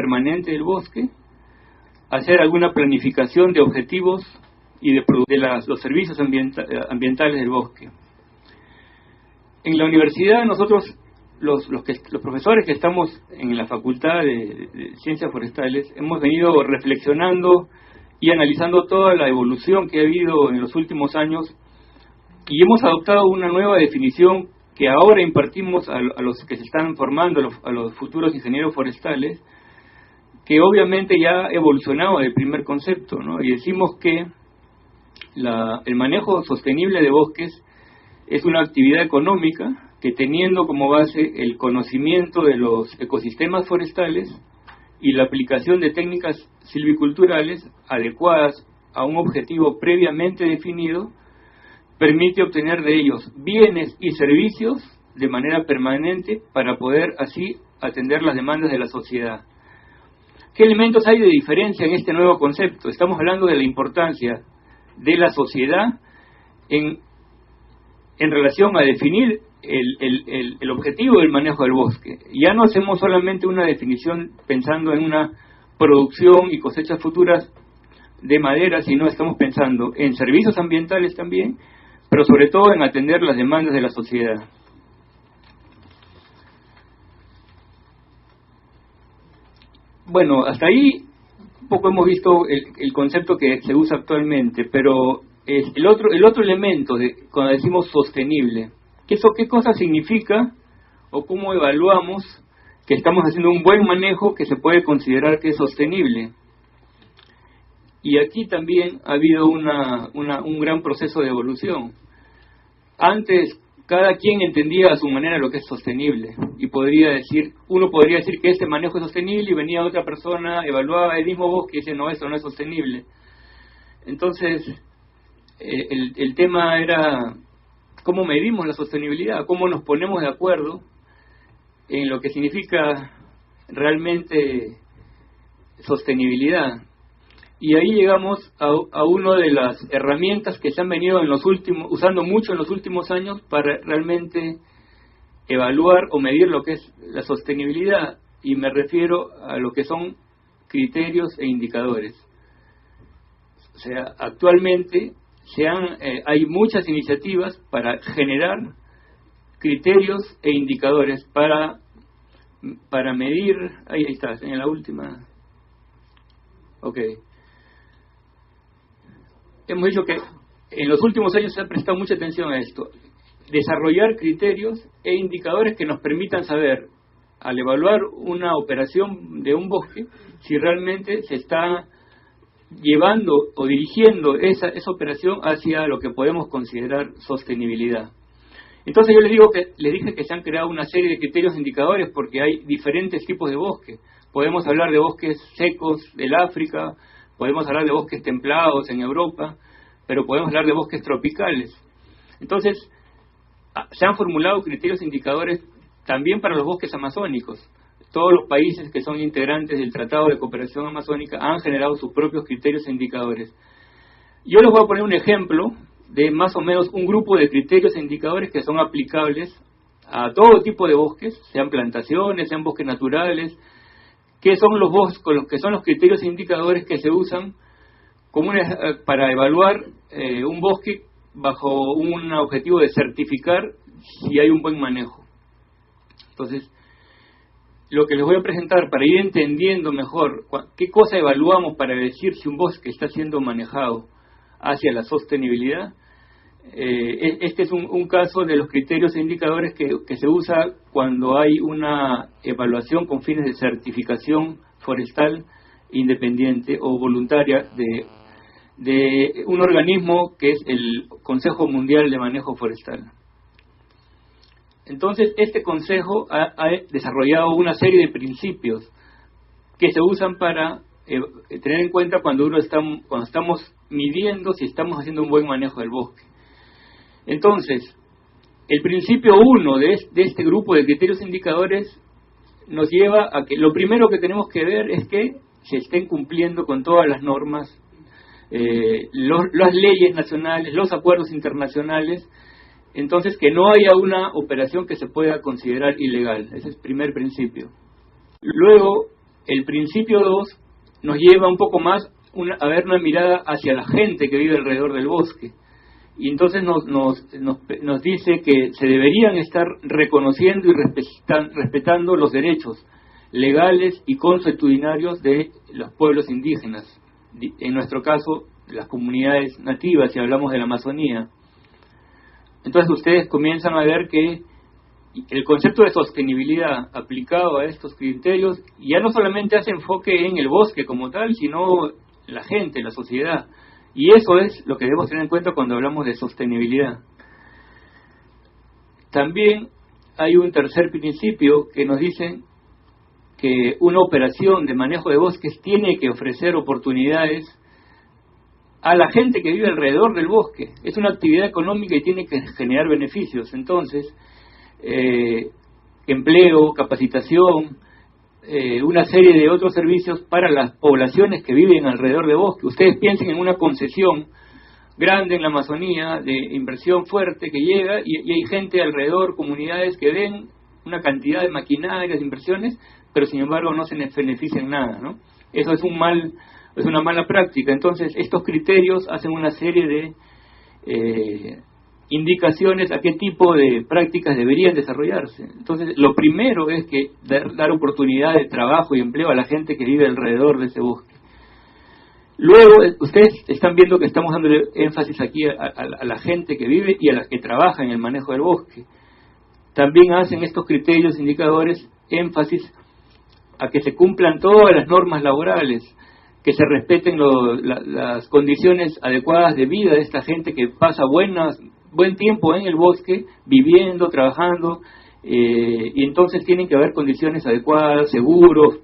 permanente del bosque, hacer alguna planificación de objetivos y de los servicios ambientales del bosque. En la universidad nosotros, los profesores que estamos en la Facultad de Ciencias Forestales, hemos venido reflexionando y analizando toda la evolución que ha habido en los últimos años y hemos adoptado una nueva definición que ahora impartimos a los que se están formando, a los futuros ingenieros forestales, que obviamente ya ha evolucionado del primer concepto, ¿no? Y decimos que el manejo sostenible de bosques es una actividad económica que, teniendo como base el conocimiento de los ecosistemas forestales y la aplicación de técnicas silviculturales adecuadas a un objetivo previamente definido, permite obtener de ellos bienes y servicios de manera permanente para poder así atender las demandas de la sociedad. ¿Qué elementos hay de diferencia en este nuevo concepto? Estamos hablando de la importancia de la sociedad en relación a definir el objetivo del manejo del bosque. Ya no hacemos solamente una definición pensando en una producción y cosechas futuras de madera, sino estamos pensando en servicios ambientales también, pero sobre todo en atender las demandas de la sociedad. Bueno, hasta ahí un poco hemos visto el concepto que se usa actualmente, pero el otro elemento cuando decimos sostenible, ¿qué cosa significa o cómo evaluamos que estamos haciendo un buen manejo que se puede considerar que es sostenible? Y aquí también ha habido un gran proceso de evolución. Antes cada quien entendía a su manera lo que es sostenible y uno podría decir que este manejo es sostenible y venía otra persona, evaluaba el mismo bosque y decía no, esto no es sostenible. Entonces el tema era cómo medimos la sostenibilidad, cómo nos ponemos de acuerdo en lo que significa realmente sostenibilidad. Y ahí llegamos a una de las herramientas que se han venido usando mucho en los últimos años para realmente evaluar o medir lo que es la sostenibilidad, y me refiero a lo que son criterios e indicadores. O sea, actualmente hay muchas iniciativas para generar criterios e indicadores para medir. Ahí estás, en la última. Ok. Hemos dicho que en los últimos años se ha prestado mucha atención a esto. Desarrollar criterios e indicadores que nos permitan saber, al evaluar una operación de un bosque, si realmente se está llevando o dirigiendo esa operación hacia lo que podemos considerar sostenibilidad. Entonces yo les dije que se han creado una serie de criterios e indicadores porque hay diferentes tipos de bosques. Podemos hablar de bosques secos del África, podemos hablar de bosques templados en Europa, pero podemos hablar de bosques tropicales. Entonces, se han formulado criterios e indicadores también para los bosques amazónicos. Todos los países que son integrantes del Tratado de Cooperación Amazónica han generado sus propios criterios e indicadores. Yo les voy a poner un ejemplo de más o menos un grupo de criterios e indicadores que son aplicables a todo tipo de bosques, sean plantaciones, sean bosques naturales. ¿Qué son los criterios e indicadores que se usan para evaluar un bosque bajo un objetivo de certificar si hay un buen manejo? Entonces, lo que les voy a presentar para ir entendiendo mejor qué cosa evaluamos para decir si un bosque está siendo manejado hacia la sostenibilidad. Este es un caso de los criterios e indicadores que se usa cuando hay una evaluación con fines de certificación forestal independiente o voluntaria de un organismo que es el Consejo Mundial de Manejo Forestal. Entonces, este consejo ha desarrollado una serie de principios que se usan para tener en cuenta cuando estamos midiendo si estamos haciendo un buen manejo del bosque. Entonces, el principio 1 de este grupo de criterios e indicadores nos lleva a que lo primero que tenemos que ver es que se estén cumpliendo con todas las normas, las leyes nacionales, los acuerdos internacionales. Entonces, que no haya una operación que se pueda considerar ilegal. Ese es el primer principio. Luego, El principio 2 nos lleva un poco más a ver una mirada hacia la gente que vive alrededor del bosque. Y entonces nos dice que se deberían estar reconociendo y respetando los derechos legales y consuetudinarios de los pueblos indígenas, en nuestro caso las comunidades nativas, si hablamos de la Amazonía. Entonces ustedes comienzan a ver que el concepto de sostenibilidad aplicado a estos criterios ya no solamente hace enfoque en el bosque como tal, sino la gente, la sociedad. Y eso es lo que debemos tener en cuenta cuando hablamos de sostenibilidad. También hay un tercer principio que nos dice que una operación de manejo de bosques tiene que ofrecer oportunidades a la gente que vive alrededor del bosque. Es una actividad económica y tiene que generar beneficios. Entonces, empleo, capacitación, una serie de otros servicios para las poblaciones que viven alrededor de bosque. Ustedes piensen en una concesión grande en la Amazonía, de inversión fuerte que llega, y hay gente alrededor, comunidades que ven una cantidad de maquinarias, de inversiones, pero sin embargo no se benefician nada, ¿no? Eso es una mala práctica. Entonces, estos criterios hacen una serie de indicaciones a qué tipo de prácticas deberían desarrollarse. Entonces, lo primero es que dar oportunidad de trabajo y empleo a la gente que vive alrededor de ese bosque. Luego, ustedes están viendo que estamos dando énfasis aquí a la gente que vive y a las que trabaja en el manejo del bosque. También hacen estos criterios indicadores énfasis a que se cumplan todas las normas laborales, que se respeten las condiciones adecuadas de vida de esta gente que pasa buen tiempo en el bosque, viviendo, trabajando, y entonces tienen que haber condiciones adecuadas, seguros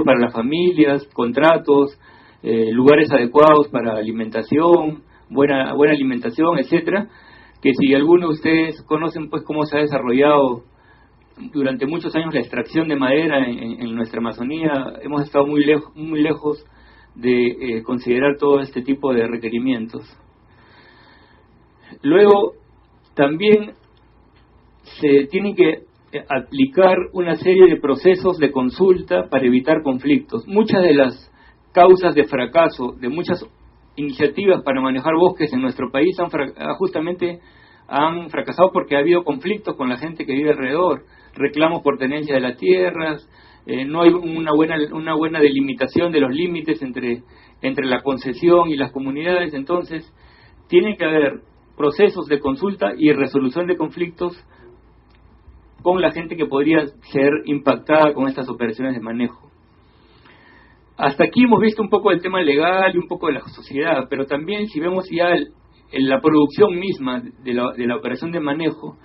para las familias, contratos, lugares adecuados para alimentación, buena alimentación, etcétera, que si algunos de ustedes conocen pues cómo se ha desarrollado durante muchos años la extracción de madera en nuestra Amazonía, hemos estado muy lejos de considerar todo este tipo de requerimientos. Luego, también se tienen que aplicar una serie de procesos de consulta para evitar conflictos. Muchas de las causas de fracaso de muchas iniciativas para manejar bosques en nuestro país justamente han fracasado porque ha habido conflictos con la gente que vive alrededor, reclamos por tenencia de las tierras, no hay una buena delimitación de los límites entre la concesión y las comunidades. Entonces tiene que haber procesos de consulta y resolución de conflictos con la gente que podría ser impactada con estas operaciones de manejo. Hasta aquí hemos visto un poco del tema legal y un poco de la sociedad, pero también si vemos ya en la producción misma de la operación de manejo,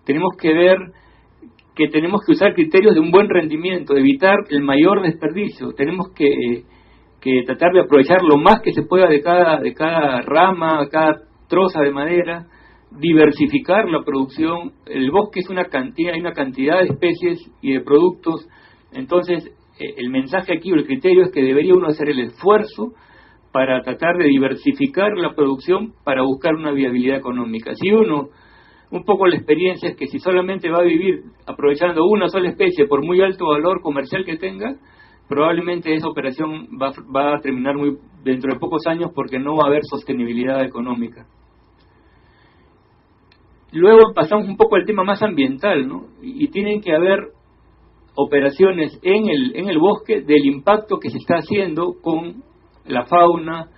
tenemos que ver que tenemos que usar criterios de un buen rendimiento, evitar el mayor desperdicio. Tenemos que tratar de aprovechar lo más que se pueda de cada rama, cada troza de madera, diversificar la producción. El bosque es hay una cantidad de especies y de productos. Entonces, el mensaje aquí o el criterio es que debería uno hacer el esfuerzo para tratar de diversificar la producción para buscar una viabilidad económica. Si un poco la experiencia es que si solamente va a vivir aprovechando una sola especie por muy alto valor comercial que tenga, probablemente esa operación va a terminar dentro de pocos años porque no va a haber sostenibilidad económica. Luego pasamos un poco al tema más ambiental, ¿no? Y tienen que haber operaciones en el bosque del impacto que se está haciendo con la fauna,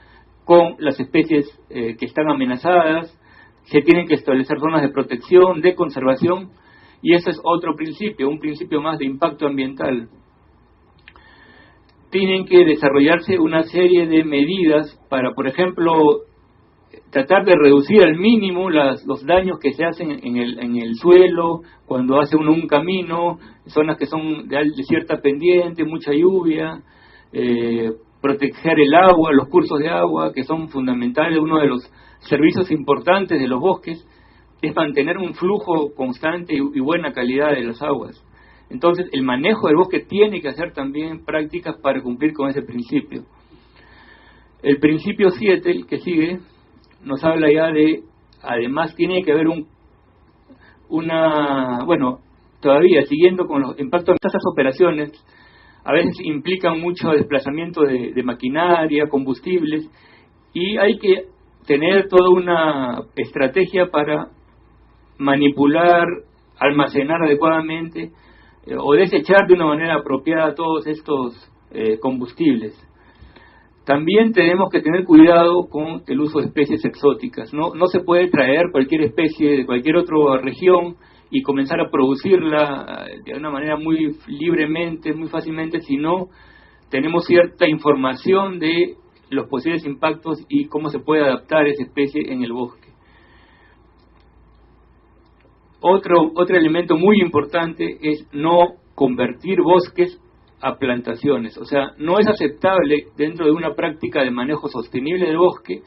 con las especies que están amenazadas. Se tienen que establecer zonas de protección, de conservación, y ese es otro principio, un principio más de impacto ambiental. Tienen que desarrollarse una serie de medidas para, por ejemplo, tratar de reducir al mínimo los daños que se hacen en el suelo, cuando hace uno un camino, zonas que son de cierta pendiente, mucha lluvia, proteger el agua, los cursos de agua, que son fundamentales. Uno de los servicios importantes de los bosques es mantener un flujo constante y buena calidad de las aguas. Entonces, el manejo del bosque tiene que hacer también prácticas para cumplir con ese principio. El principio 7, el que sigue, nos habla ya además tiene que haber todavía siguiendo con los impactos de estas operaciones, a veces implican mucho desplazamiento de maquinaria, combustibles, y hay que tener toda una estrategia para manipular, almacenar adecuadamente o desechar de una manera apropiada todos estos combustibles. También tenemos que tener cuidado con el uso de especies exóticas. No se puede traer cualquier especie de cualquier otra región y comenzar a producirla de una manera muy libremente, muy fácilmente, si no tenemos cierta información de los posibles impactos y cómo se puede adaptar esa especie en el bosque. Otro elemento muy importante es no convertir bosques a plantaciones. O sea, no es aceptable dentro de una práctica de manejo sostenible del bosque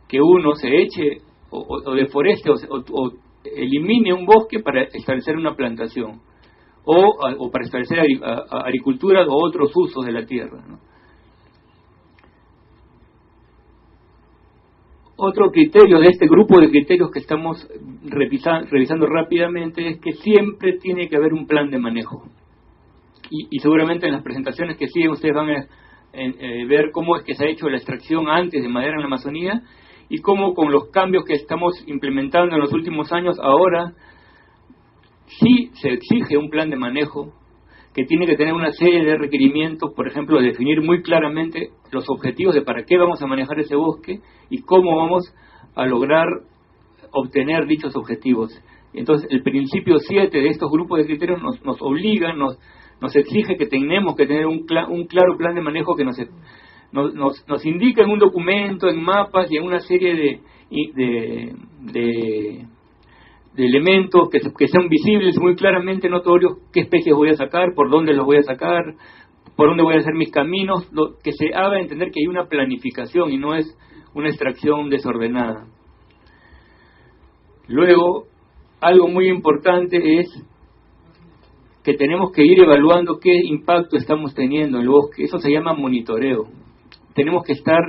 que uno se eche o deforeste o elimine un bosque para establecer una plantación o para establecer agricultura o otros usos de la tierra, ¿no? Otro criterio de este grupo de criterios que estamos revisando rápidamente es que siempre tiene que haber un plan de manejo. Y seguramente en las presentaciones que siguen ustedes van a ver cómo es que se ha hecho la extracción antes de madera en la Amazonía y cómo con los cambios que estamos implementando en los últimos años, ahora sí se exige un plan de manejo que tiene que tener una serie de requerimientos, por ejemplo, definir muy claramente los objetivos de para qué vamos a manejar ese bosque y cómo vamos a lograr obtener dichos objetivos. Entonces, el principio 7 de estos grupos de criterios nos obliga, nos exige que tenemos que tener un claro plan de manejo que nos indica en un documento, en mapas y en una serie de elementos que sean visibles, muy claramente notorios, qué especies voy a sacar, por dónde los voy a sacar, por dónde voy a hacer mis caminos, que se haga entender que hay una planificación y no es una extracción desordenada. Luego, algo muy importante es que tenemos que ir evaluando qué impacto estamos teniendo en el bosque. Eso se llama monitoreo. Tenemos que estar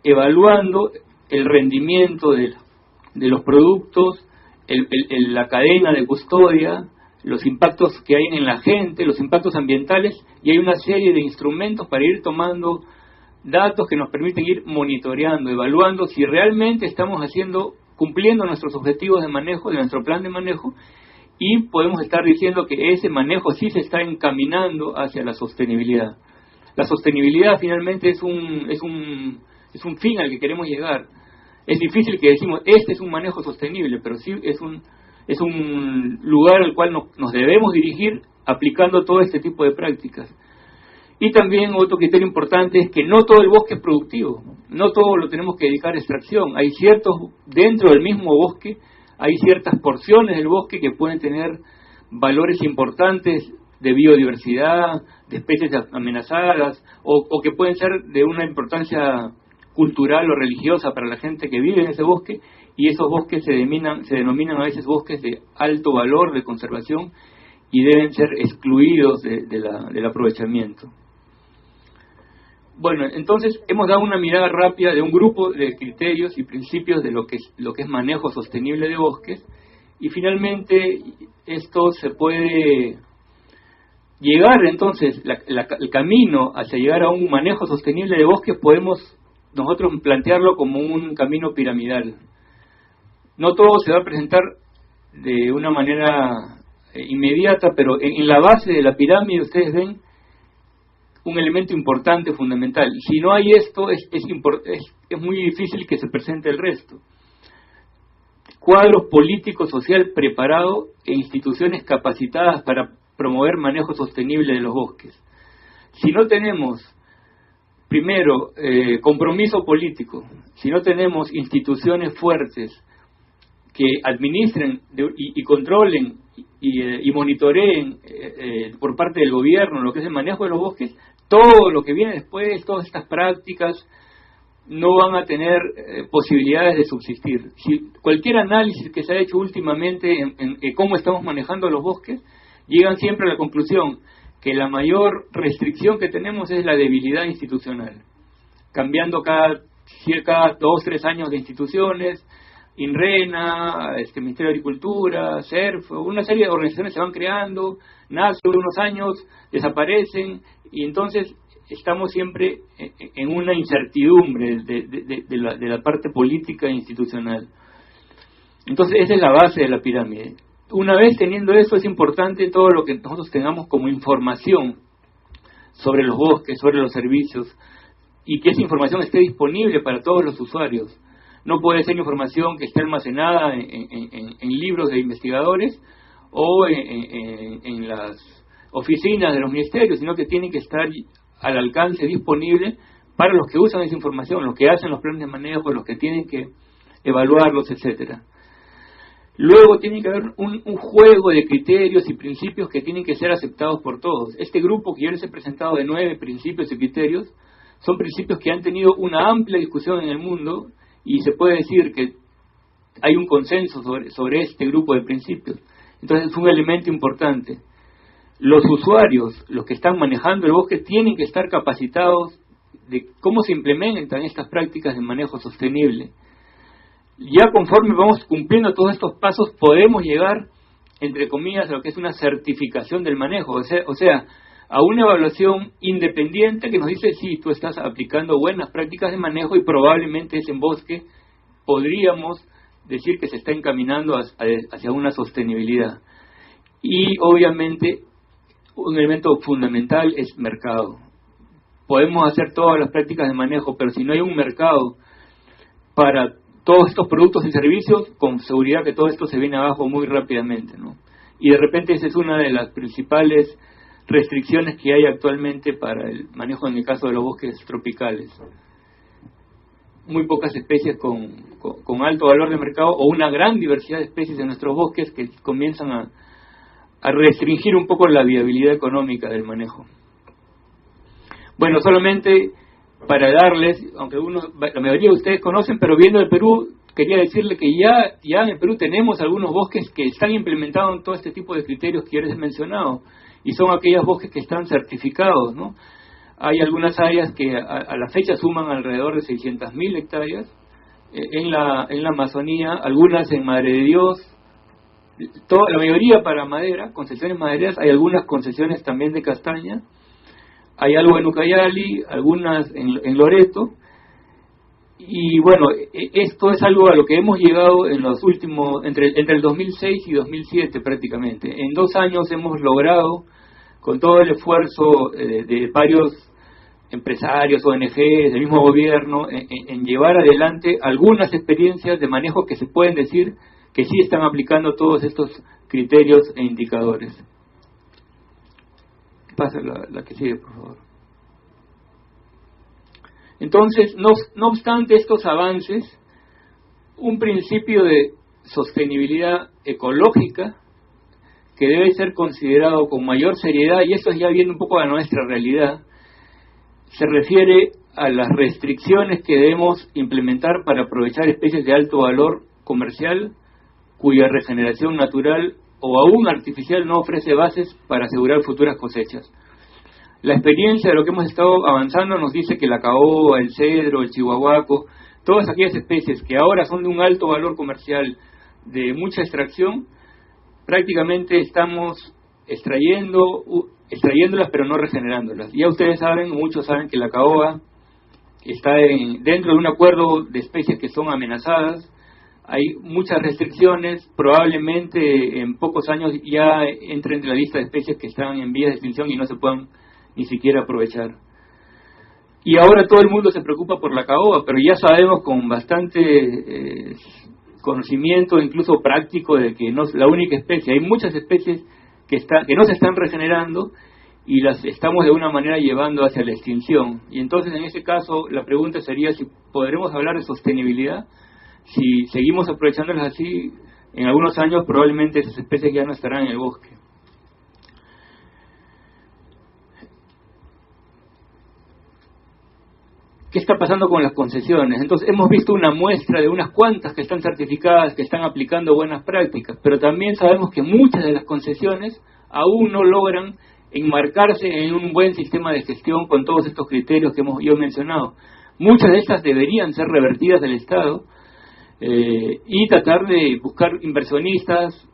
evaluando el rendimiento de los productos, la cadena de custodia, los impactos que hay en la gente, los impactos ambientales, y hay una serie de instrumentos para ir tomando datos que nos permiten ir monitoreando, evaluando si realmente estamos cumpliendo nuestros objetivos de manejo, de nuestro plan de manejo, y podemos estar diciendo que ese manejo sí se está encaminando hacia la sostenibilidad. La sostenibilidad finalmente es un fin al que queremos llegar. Es difícil que decimos, este es un manejo sostenible, pero sí es un lugar al cual nos debemos dirigir aplicando todo este tipo de prácticas. Y también otro criterio importante es que no todo el bosque es productivo, no todo lo tenemos que dedicar a extracción. Dentro del mismo bosque, hay ciertas porciones del bosque que pueden tener valores importantes de biodiversidad, de especies amenazadas, o que pueden ser de una importancia cultural o religiosa para la gente que vive en ese bosque, y esos bosques se denominan a veces bosques de alto valor de conservación y deben ser excluidos del aprovechamiento. Bueno, entonces hemos dado una mirada rápida de un grupo de criterios y principios de lo que es manejo sostenible de bosques, y finalmente esto se puede llegar, entonces el camino hacia llegar a un manejo sostenible de bosques podemos nosotros plantearlo como un camino piramidal. No todo se va a presentar de una manera inmediata, pero en la base de la pirámide ustedes ven un elemento importante, fundamental. Si no hay esto, es muy difícil que se presente el resto. Cuadros político social preparado e instituciones capacitadas para promover manejo sostenible de los bosques. Si no tenemos, primero, compromiso político, si no tenemos instituciones fuertes que administren y controlen y monitoreen por parte del gobierno lo que es el manejo de los bosques, todo lo que viene después, todas estas prácticas, no van a tener posibilidades de subsistir. Si cualquier análisis que se ha hecho últimamente en cómo estamos manejando los bosques, llegan siempre a la conclusión que la mayor restricción que tenemos es la debilidad institucional, cambiando cada 2-3 años de instituciones. INRENA, Ministerio de Agricultura, CERF, una serie de organizaciones se van creando, nacen unos años, desaparecen, y entonces estamos siempre en una incertidumbre de la parte política e institucional. Entonces esa es la base de la pirámide. Una vez teniendo eso, es importante todo lo que nosotros tengamos como información sobre los bosques, sobre los servicios, y que esa información esté disponible para todos los usuarios. No puede ser información que esté almacenada en libros de investigadores o en las oficinas de los ministerios, sino que tiene que estar al alcance disponible para los que usan esa información, los que hacen los planes de manejo, los que tienen que evaluarlos, etcétera. Luego tiene que haber un juego de criterios y principios que tienen que ser aceptados por todos. Este grupo que yo les he presentado de 9 principios y criterios son principios que han tenido una amplia discusión en el mundo, y se puede decir que hay un consenso sobre este grupo de principios. Entonces es un elemento importante. Los usuarios, los que están manejando el bosque, tienen que estar capacitados de cómo se implementan estas prácticas de manejo sostenible. Ya conforme vamos cumpliendo todos estos pasos, podemos llegar, entre comillas, a lo que es una certificación del manejo, o sea, a una evaluación independiente que nos dice si tú estás aplicando buenas prácticas de manejo, y probablemente ese bosque podríamos decir que se está encaminando hacia una sostenibilidad. Y obviamente un elemento fundamental es mercado. Podemos hacer todas las prácticas de manejo, pero si no hay un mercado para todos estos productos y servicios, con seguridad que todo esto se viene abajo muy rápidamente, ¿no? Y de repente esa es una de las principales restricciones que hay actualmente para el manejo en el caso de los bosques tropicales. Muy pocas especies con alto valor de mercado, o una gran diversidad de especies en nuestros bosques que comienzan a restringir un poco la viabilidad económica del manejo. Bueno, solamente para darles, aunque la mayoría de ustedes conocen, pero viendo el Perú, quería decirle que ya en el Perú tenemos algunos bosques que están implementando todo este tipo de criterios que yo les he mencionado, y son aquellos bosques que están certificados, ¿no? Hay algunas áreas que a la fecha suman alrededor de 600.000 hectáreas en la Amazonía, algunas en Madre de Dios, la mayoría para madera, concesiones madereras. Hay algunas concesiones también de castaña, hay algo en Ucayali, algunas en Loreto, y bueno, esto es algo a lo que hemos llegado en los últimos, entre el 2006 y 2007 prácticamente. En 2 años hemos logrado, con todo el esfuerzo de varios empresarios, ONGs, del mismo gobierno, en llevar adelante algunas experiencias de manejo que se pueden decir que sí están aplicando todos estos criterios e indicadores. Pasa la que sigue, por favor. Entonces, no obstante estos avances, un principio de sostenibilidad ecológica que debe ser considerado con mayor seriedad, y esto ya viene un poco a nuestra realidad, se refiere a las restricciones que debemos implementar para aprovechar especies de alto valor comercial cuya regeneración natural o aún artificial no ofrece bases para asegurar futuras cosechas. La experiencia de lo que hemos estado avanzando nos dice que la caoba, el cedro, el chihuahuaco, todas aquellas especies que ahora son de un alto valor comercial, de mucha extracción, prácticamente estamos extrayéndolas pero no regenerándolas. Ya ustedes saben, muchos saben que la caoba está dentro de un acuerdo de especies que son amenazadas. Hay muchas restricciones, probablemente en pocos años ya entren en la lista de especies que están en vías de extinción y no se puedan ni siquiera aprovechar. Y ahora todo el mundo se preocupa por la caoba, pero ya sabemos con bastante conocimiento, incluso práctico, de que no es la única especie. Hay muchas especies que no se están regenerando y las estamos de una manera llevando hacia la extinción. Y entonces en ese caso la pregunta sería si podremos hablar de sostenibilidad. Si seguimos aprovechándolas así, en algunos años probablemente esas especies ya no estarán en el bosque. ¿Qué está pasando con las concesiones? Entonces hemos visto una muestra de unas cuantas que están certificadas, que están aplicando buenas prácticas, pero también sabemos que muchas de las concesiones aún no logran enmarcarse en un buen sistema de gestión con todos estos criterios que yo he mencionado. Muchas de estas deberían ser revertidas del Estado y tratar de buscar inversionistas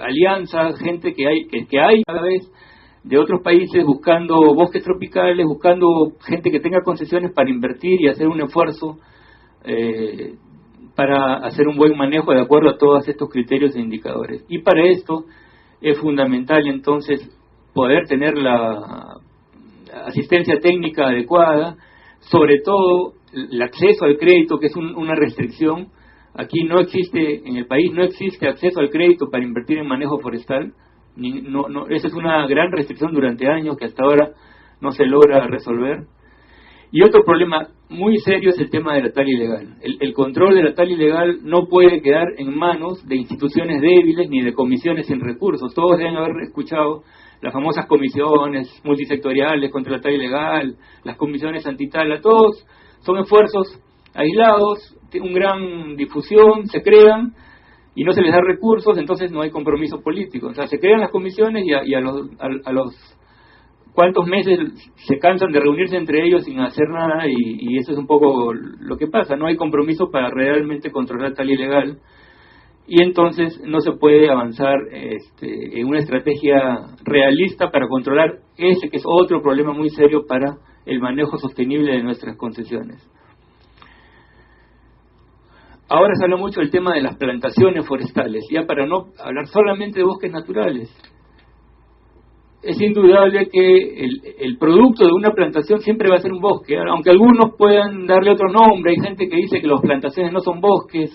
alianzas, gente que hay cada vez de otros países buscando bosques tropicales, buscando gente que tenga concesiones para invertir y hacer un esfuerzo para hacer un buen manejo de acuerdo a todos estos criterios e indicadores. Y para esto es fundamental entonces poder tener la asistencia técnica adecuada, sobre todo el acceso al crédito, que es una restricción. Aquí no existe, en el país no existe acceso al crédito para invertir en manejo forestal. Esa es una gran restricción durante años que hasta ahora no se logra resolver. Y otro problema muy serio es el tema de la tala ilegal. El control de la tala ilegal no puede quedar en manos de instituciones débiles ni de comisiones sin recursos. Todos deben haber escuchado las famosas comisiones multisectoriales contra la tala ilegal, las comisiones antitala. Todos son esfuerzos aislados, una gran difusión, se crean y no se les da recursos, entonces no hay compromiso político. O sea, se crean las comisiones y a los cuantos meses se cansan de reunirse entre ellos sin hacer nada, y eso es un poco lo que pasa. No hay compromiso para realmente controlar tal ilegal, y entonces no se puede avanzar en una estrategia realista para controlar ese que es otro problema muy serio para el manejo sostenible de nuestras concesiones. Ahora se habla mucho del tema de las plantaciones forestales, ya para no hablar solamente de bosques naturales. Es indudable que el producto de una plantación siempre va a ser un bosque, aunque algunos puedan darle otro nombre. Hay gente que dice que las plantaciones no son bosques,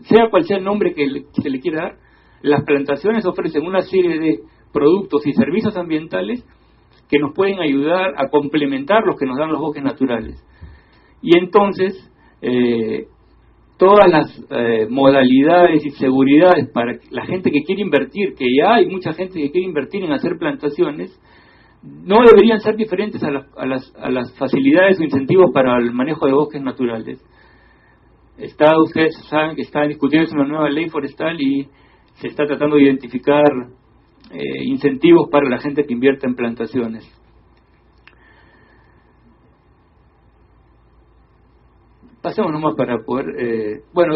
sea cual sea el nombre que se le quiera dar. Las plantaciones ofrecen una serie de productos y servicios ambientales que nos pueden ayudar a complementar los que nos dan los bosques naturales. Y entonces todas las modalidades y seguridades para la gente que quiere invertir, que ya hay mucha gente que quiere invertir en hacer plantaciones, no deberían ser diferentes a las facilidades o incentivos para el manejo de bosques naturales. Ustedes saben que está discutiendo una nueva ley forestal y se está tratando de identificar incentivos para la gente que invierte en plantaciones. Pasemos nomás para poder...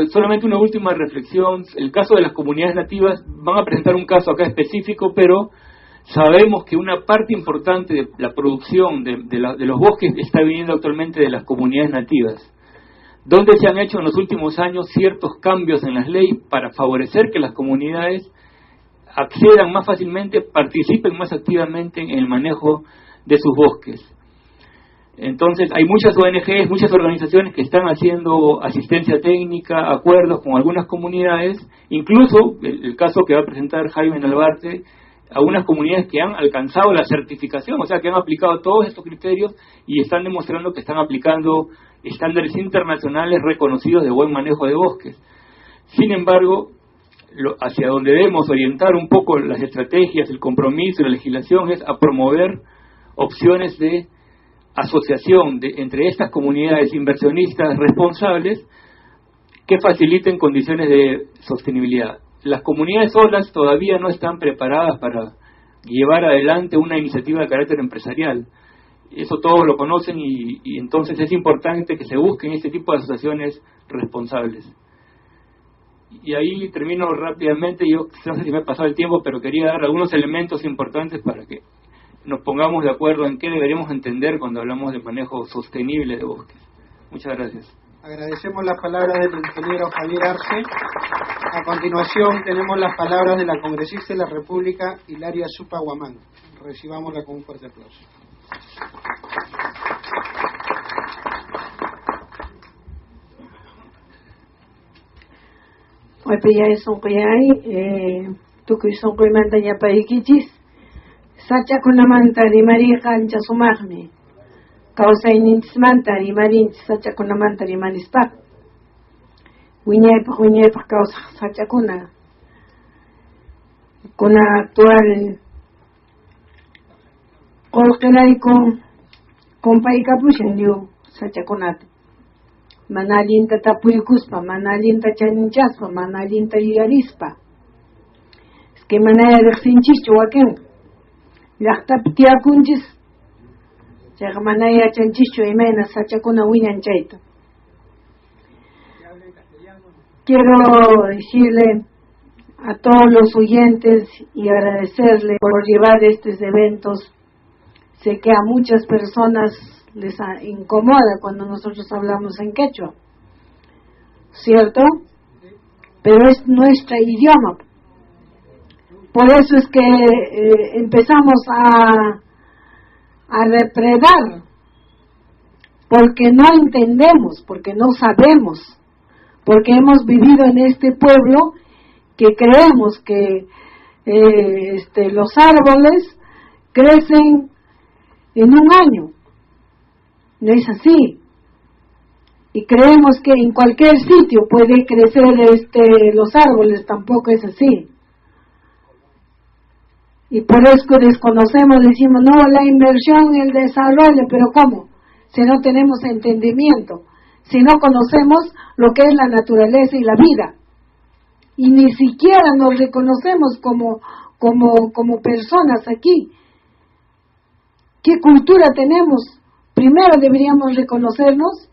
solamente una última reflexión. El caso de las comunidades nativas, van a presentar un caso acá específico, pero sabemos que una parte importante de la producción de los bosques está viniendo actualmente de las comunidades nativas, donde se han hecho en los últimos años ciertos cambios en las leyes para favorecer que las comunidades accedan más fácilmente, participen más activamente en el manejo de sus bosques. Entonces hay muchas ONGs, muchas organizaciones que están haciendo asistencia técnica, acuerdos con algunas comunidades, incluso el caso que va a presentar Jaime Nalbarte, algunas comunidades que han alcanzado la certificación, o sea que han aplicado todos estos criterios y están demostrando que están aplicando estándares internacionales reconocidos de buen manejo de bosques. Sin embargo, hacia donde debemos orientar un poco las estrategias, el compromiso y la legislación es a promover opciones de asociación entre estas comunidades inversionistas responsables que faciliten condiciones de sostenibilidad. Las comunidades solas todavía no están preparadas para llevar adelante una iniciativa de carácter empresarial. Eso todos lo conocen y entonces es importante que se busquen este tipo de asociaciones responsables. Y ahí termino rápidamente. Yo no sé si me he pasado el tiempo, pero quería dar algunos elementos importantes para que nos pongamos de acuerdo en qué deberíamos entender cuando hablamos de manejo sostenible de bosques. Muchas gracias. Agradecemos las palabras del ingeniero Javier Arce. A continuación tenemos las palabras de la congresista de la República, Hilaria Supa Guamán. Recibámosla con un fuerte aplauso. Wapiyay sunquyay tukuy sunquymanta yapaykichis sachakunamanta rimariqa ancha sumaqmi kawsayninchikmanta rimarinchik sachakunamanta rimanispa wiñaypaq kawsaq sachakuna actual qullqirayku kumpaykapushan yu sachakunata mana allinta tapuykuspa, mana allinta chaninchaspa, mana allinta yuyarispa. Es que manaya riqsinchischu wakin llaqtapi tiyakunchis chayqa manaya chanchischu imayna sachakuna wiñan chayta. Quiero decirle a todos los oyentes y agradecerle por llevar estos eventos. Sé que a muchas personas les incomoda cuando nosotros hablamos en quechua, ¿cierto? Pero es nuestro idioma. Por eso es que empezamos a depredar, porque no entendemos, porque no sabemos, porque hemos vivido en este pueblo que creemos que los árboles crecen en un año. No es así. Y creemos que en cualquier sitio puede crecer los árboles, tampoco es así. Y por eso desconocemos, decimos, no, la inversión, el desarrollo, pero ¿cómo? Si no tenemos entendimiento, si no conocemos lo que es la naturaleza y la vida, y ni siquiera nos reconocemos como personas aquí. ¿Qué cultura tenemos? Primero deberíamos reconocernos.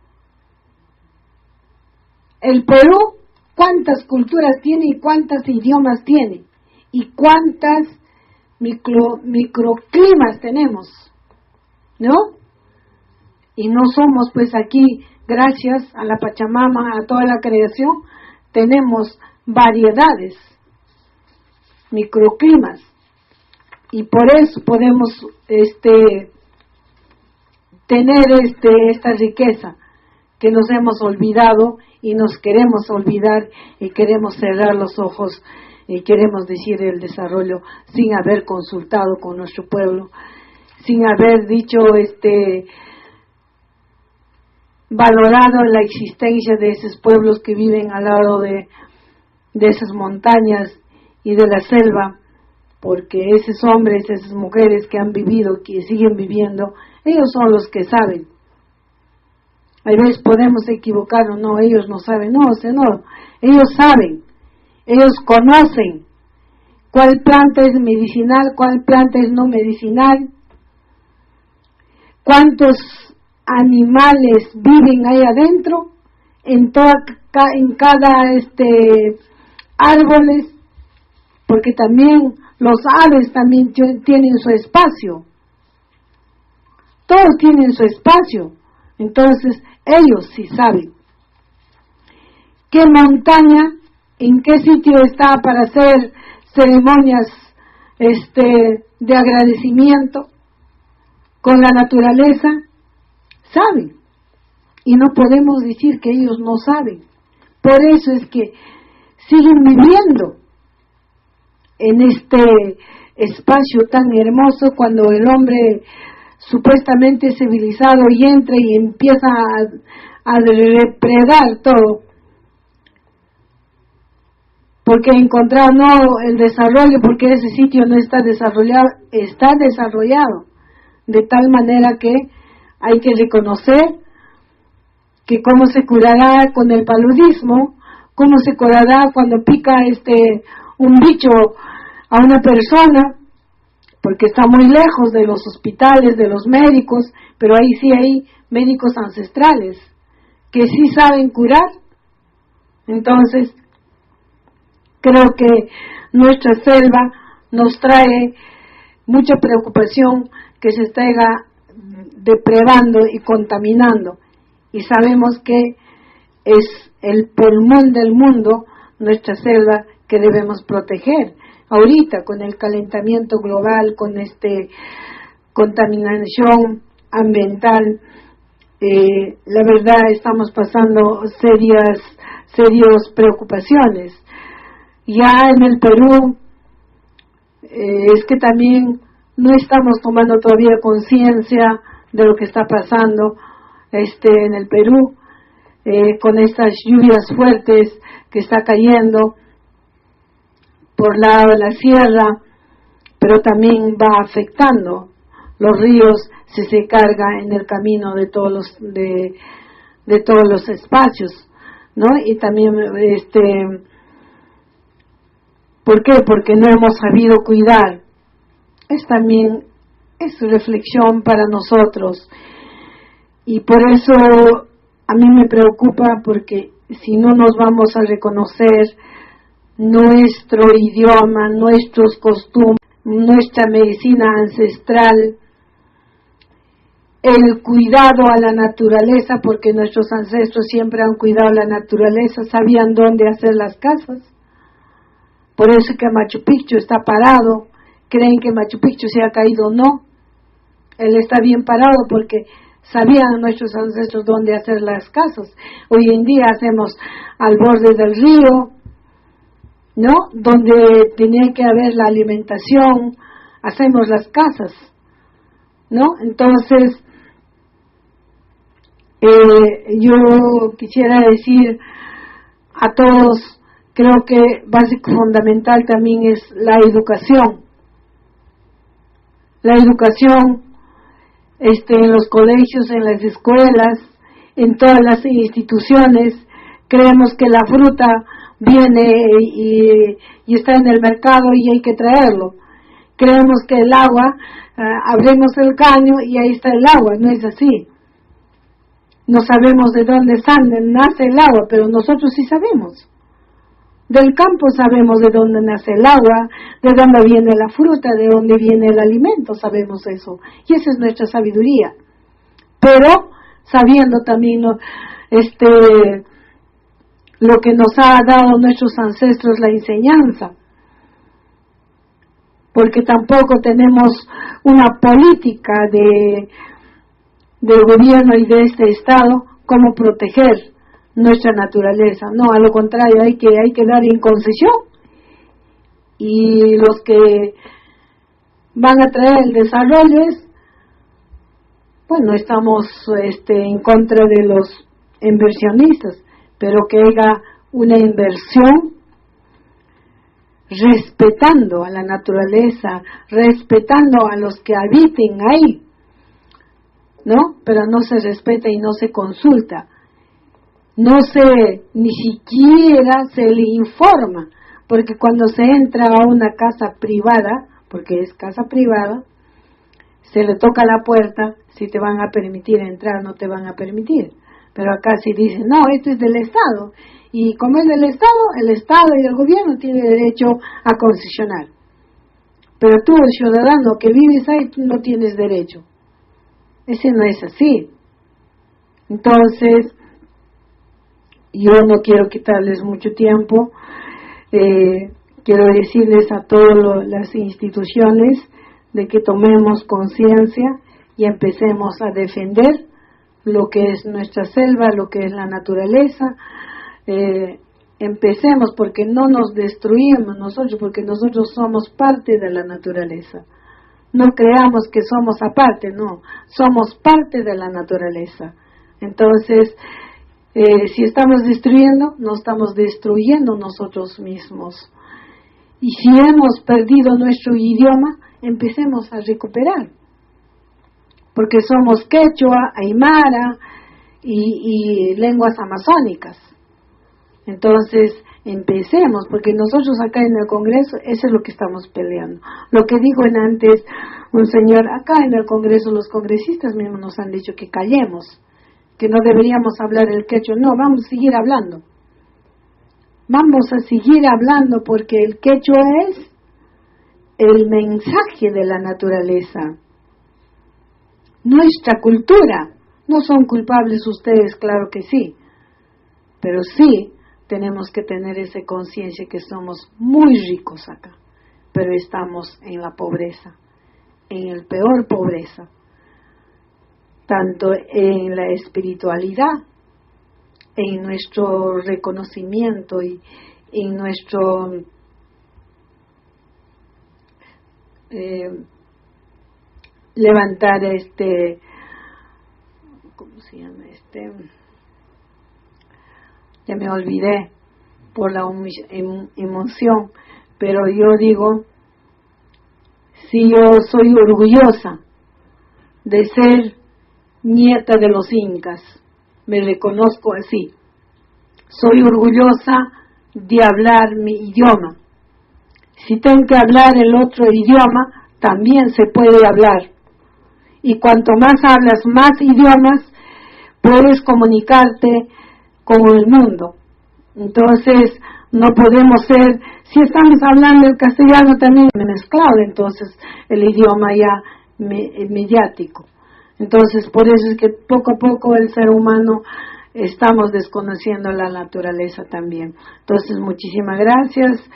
El Perú, ¿cuántas culturas tiene y cuántos idiomas tiene? ¿Y cuántas microclimas tenemos? ¿No? Y no somos pues aquí, gracias a la Pachamama, a toda la creación, tenemos variedades, microclimas, y por eso podemos tener esta riqueza que nos hemos olvidado y nos queremos olvidar y queremos cerrar los ojos y queremos decir el desarrollo sin haber consultado con nuestro pueblo, sin haber dicho valorado la existencia de esos pueblos que viven al lado de esas montañas y de la selva, porque esos hombres, esas mujeres que han vivido, que siguen viviendo, ellos son los que saben. A veces podemos equivocarnos, no, ellos no saben, no, Señor, ellos saben, ellos conocen cuál planta es medicinal, cuál planta es no medicinal, cuántos animales viven ahí adentro, en cada árboles, porque también los aves también tienen su espacio, todos tienen su espacio, entonces ellos sí saben qué montaña, en qué sitio está para hacer ceremonias de agradecimiento con la naturaleza, saben, y no podemos decir que ellos no saben. Por eso es que siguen viviendo en este espacio tan hermoso cuando el hombre supuestamente civilizado y entra y empieza a depredar todo, porque encontrar no el desarrollo, porque ese sitio no está desarrollado de tal manera que hay que reconocer que cómo se curará con el paludismo, cómo se curará cuando pica un bicho a una persona, porque está muy lejos de los hospitales, de los médicos, pero ahí sí hay médicos ancestrales que sí saben curar. Entonces, creo que nuestra selva nos trae mucha preocupación que se esté depredando y contaminando, y sabemos que es el pulmón del mundo, nuestra selva, que debemos proteger. Ahorita con el calentamiento global, con contaminación ambiental, la verdad estamos pasando serias preocupaciones. Ya en el Perú es que también no estamos tomando todavía conciencia de lo que está pasando en el Perú, con estas lluvias fuertes que está cayendo por lado de la sierra, pero también va afectando los ríos si se carga en el camino de todos los espacios, ¿no? Y también ¿por qué? Porque no hemos sabido cuidar. Es reflexión para nosotros, y por eso a mí me preocupa, porque si no nos vamos a reconocer nuestro idioma, nuestros costumbres, nuestra medicina ancestral, el cuidado a la naturaleza, porque nuestros ancestros siempre han cuidado la naturaleza, sabían dónde hacer las casas. Por eso que Machu Picchu está parado. Creen que Machu Picchu se ha caído, no. Él está bien parado porque sabían nuestros ancestros dónde hacer las casas. Hoy en día hacemos al borde del río, ¿no? Donde tenía que haber la alimentación, hacemos las casas, ¿no? Entonces, yo quisiera decir a todos, creo que básico fundamental también es la educación. La educación en los colegios, en las escuelas, en todas las instituciones. Creemos que la fruta viene y está en el mercado y hay que traerlo. Creemos que el agua, abrimos el caño y ahí está el agua. No es así. No sabemos de dónde nace el agua, pero nosotros sí sabemos. Del campo sabemos de dónde nace el agua, de dónde viene la fruta, de dónde viene el alimento, sabemos eso. Y esa es nuestra sabiduría. Pero sabiendo también lo que nos ha dado nuestros ancestros, la enseñanza. Porque tampoco tenemos una política de gobierno y de este Estado cómo proteger nuestra naturaleza. No, a lo contrario, hay que dar en concesión, y los que van a traer el desarrollo bueno, estamos en contra de los inversionistas, pero que haya una inversión respetando a la naturaleza, respetando a los que habiten ahí, ¿no? Pero no se respeta y no se consulta. Ni siquiera se le informa, porque cuando se entra a una casa privada, porque es casa privada, se le toca la puerta, si te van a permitir entrar, no te van a permitir. Pero acá sí dicen, no, esto es del Estado, y como es del Estado, el Estado y el gobierno tienen derecho a concesionar. Pero tú, el ciudadano que vives ahí, tú no tienes derecho. Ese no es así. Entonces, yo no quiero quitarles mucho tiempo. Quiero decirles a todas las instituciones de que tomemos conciencia y empecemos a defender lo que es nuestra selva, lo que es la naturaleza. Empecemos, porque no nos destruimos nosotros, porque nosotros somos parte de la naturaleza. No creamos que somos aparte, no, somos parte de la naturaleza. Entonces, si estamos destruyendo, no estamos destruyendo nosotros mismos. Y si hemos perdido nuestro idioma, empecemos a recuperar. Porque somos quechua, aymara y lenguas amazónicas. Entonces, empecemos, porque nosotros acá en el Congreso, eso es lo que estamos peleando. Lo que dijo antes un señor, acá en el Congreso, los congresistas mismos nos han dicho que callemos, que no deberíamos hablar el quechua. No, vamos a seguir hablando. Vamos a seguir hablando, porque el quechua es el mensaje de la naturaleza. Nuestra cultura. No son culpables ustedes, claro que sí. Pero sí tenemos que tener esa conciencia que somos muy ricos acá, pero estamos en la pobreza, en el peor pobreza, tanto en la espiritualidad, en nuestro reconocimiento y en nuestro levantar ¿cómo se llama? Ya me olvidé por la emoción, pero yo digo, si yo soy orgullosa de ser nieta de los incas, me reconozco así, soy orgullosa de hablar mi idioma. Si tengo que hablar el otro idioma, también se puede hablar. Y cuanto más hablas, más idiomas, puedes comunicarte con el mundo. Entonces, No podemos ser, si estamos hablando el castellano también mezclado, entonces el idioma ya mediático. Entonces por eso es que poco a poco el ser humano estamos desconociendo la naturaleza también. Entonces muchísimas gracias,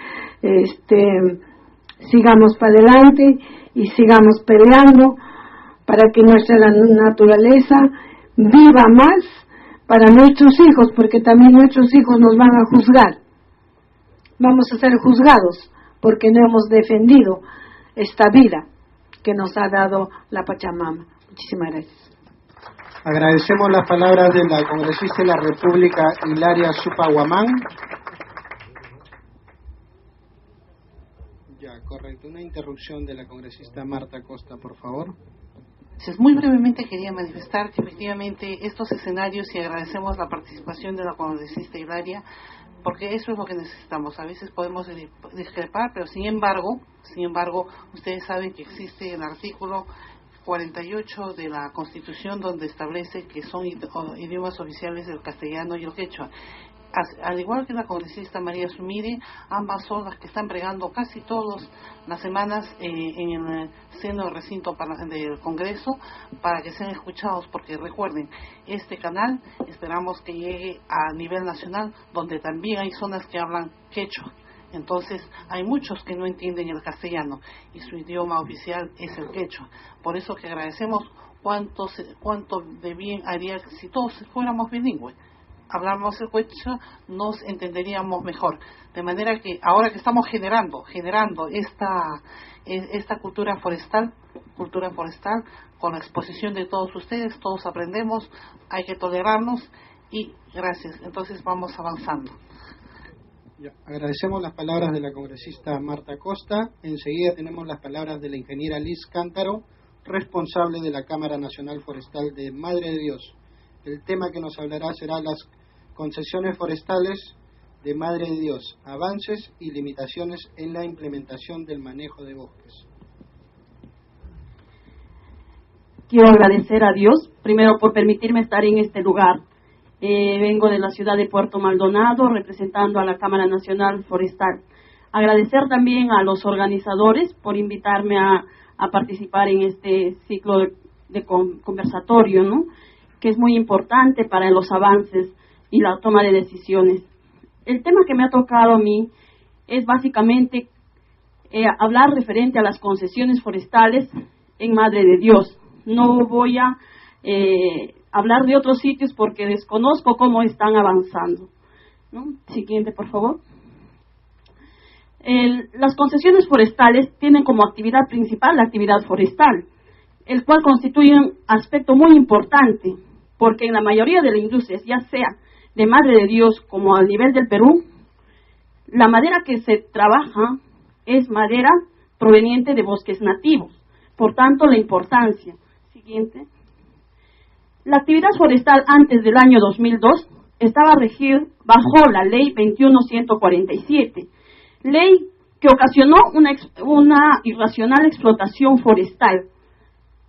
sigamos para adelante y sigamos peleando para que nuestra naturaleza viva más para nuestros hijos, porque también nuestros hijos nos van a juzgar. Vamos a ser juzgados porque no hemos defendido esta vida que nos ha dado la Pachamama. Muchísimas gracias. Agradecemos las palabras de la congresista de la República, Hilaria Supa Guamán. Ya, correcto. Una interrupción de la congresista Marta Costa, por favor. Muy brevemente quería manifestar que efectivamente estos escenarios, y agradecemos la participación de la congresista Hilaria, porque eso es lo que necesitamos. A veces podemos discrepar, pero sin embargo, ustedes saben que existe el artículo 48 de la Constitución, donde establece que son idiomas oficiales el castellano y el quechua. Al igual que la congresista María Sumire, ambas son las que están bregando casi todas las semanas en el seno del recinto del Congreso para que sean escuchados, porque recuerden, este canal esperamos que llegue a nivel nacional, donde también hay zonas que hablan quechua. Entonces hay muchos que no entienden el castellano y su idioma oficial es el quechua. Por eso que agradecemos cuánto de bien haría si todos fuéramos bilingües. Hablamos el quechua, nos entenderíamos mejor. De manera que ahora que estamos generando esta cultura forestal, con la exposición de todos ustedes, todos aprendemos, hay que tolerarnos y gracias. Entonces vamos avanzando. Ya, agradecemos las palabras de la congresista Marta Costa. Enseguida tenemos las palabras de la ingeniera Liz Cántaro, responsable de la Cámara Nacional Forestal de Madre de Dios. El tema que nos hablará será las concesiones forestales de Madre de Dios, avances y limitaciones en la implementación del manejo de bosques. Quiero agradecer a Dios, primero por permitirme estar en este lugar. Vengo de la ciudad de Puerto Maldonado, representando a la Cámara Nacional Forestal. Agradecer también a los organizadores por invitarme a participar en este ciclo de conversatorio, ¿no?, que es muy importante para los avances y la toma de decisiones. El tema que me ha tocado a mí es básicamente hablar referente a las concesiones forestales en Madre de Dios. No voy a hablar de otros sitios porque desconozco cómo están avanzando, ¿no? Siguiente, por favor. Las concesiones forestales tienen como actividad principal la actividad forestal, el cual constituye un aspecto muy importante, porque en la mayoría de las industrias, ya sea de Madre de Dios como a nivel del Perú, la madera que se trabaja es madera proveniente de bosques nativos. Por tanto, la importancia. Siguiente. La actividad forestal antes del año 2002 estaba regida bajo la Ley 21.147, ley que ocasionó una irracional explotación forestal,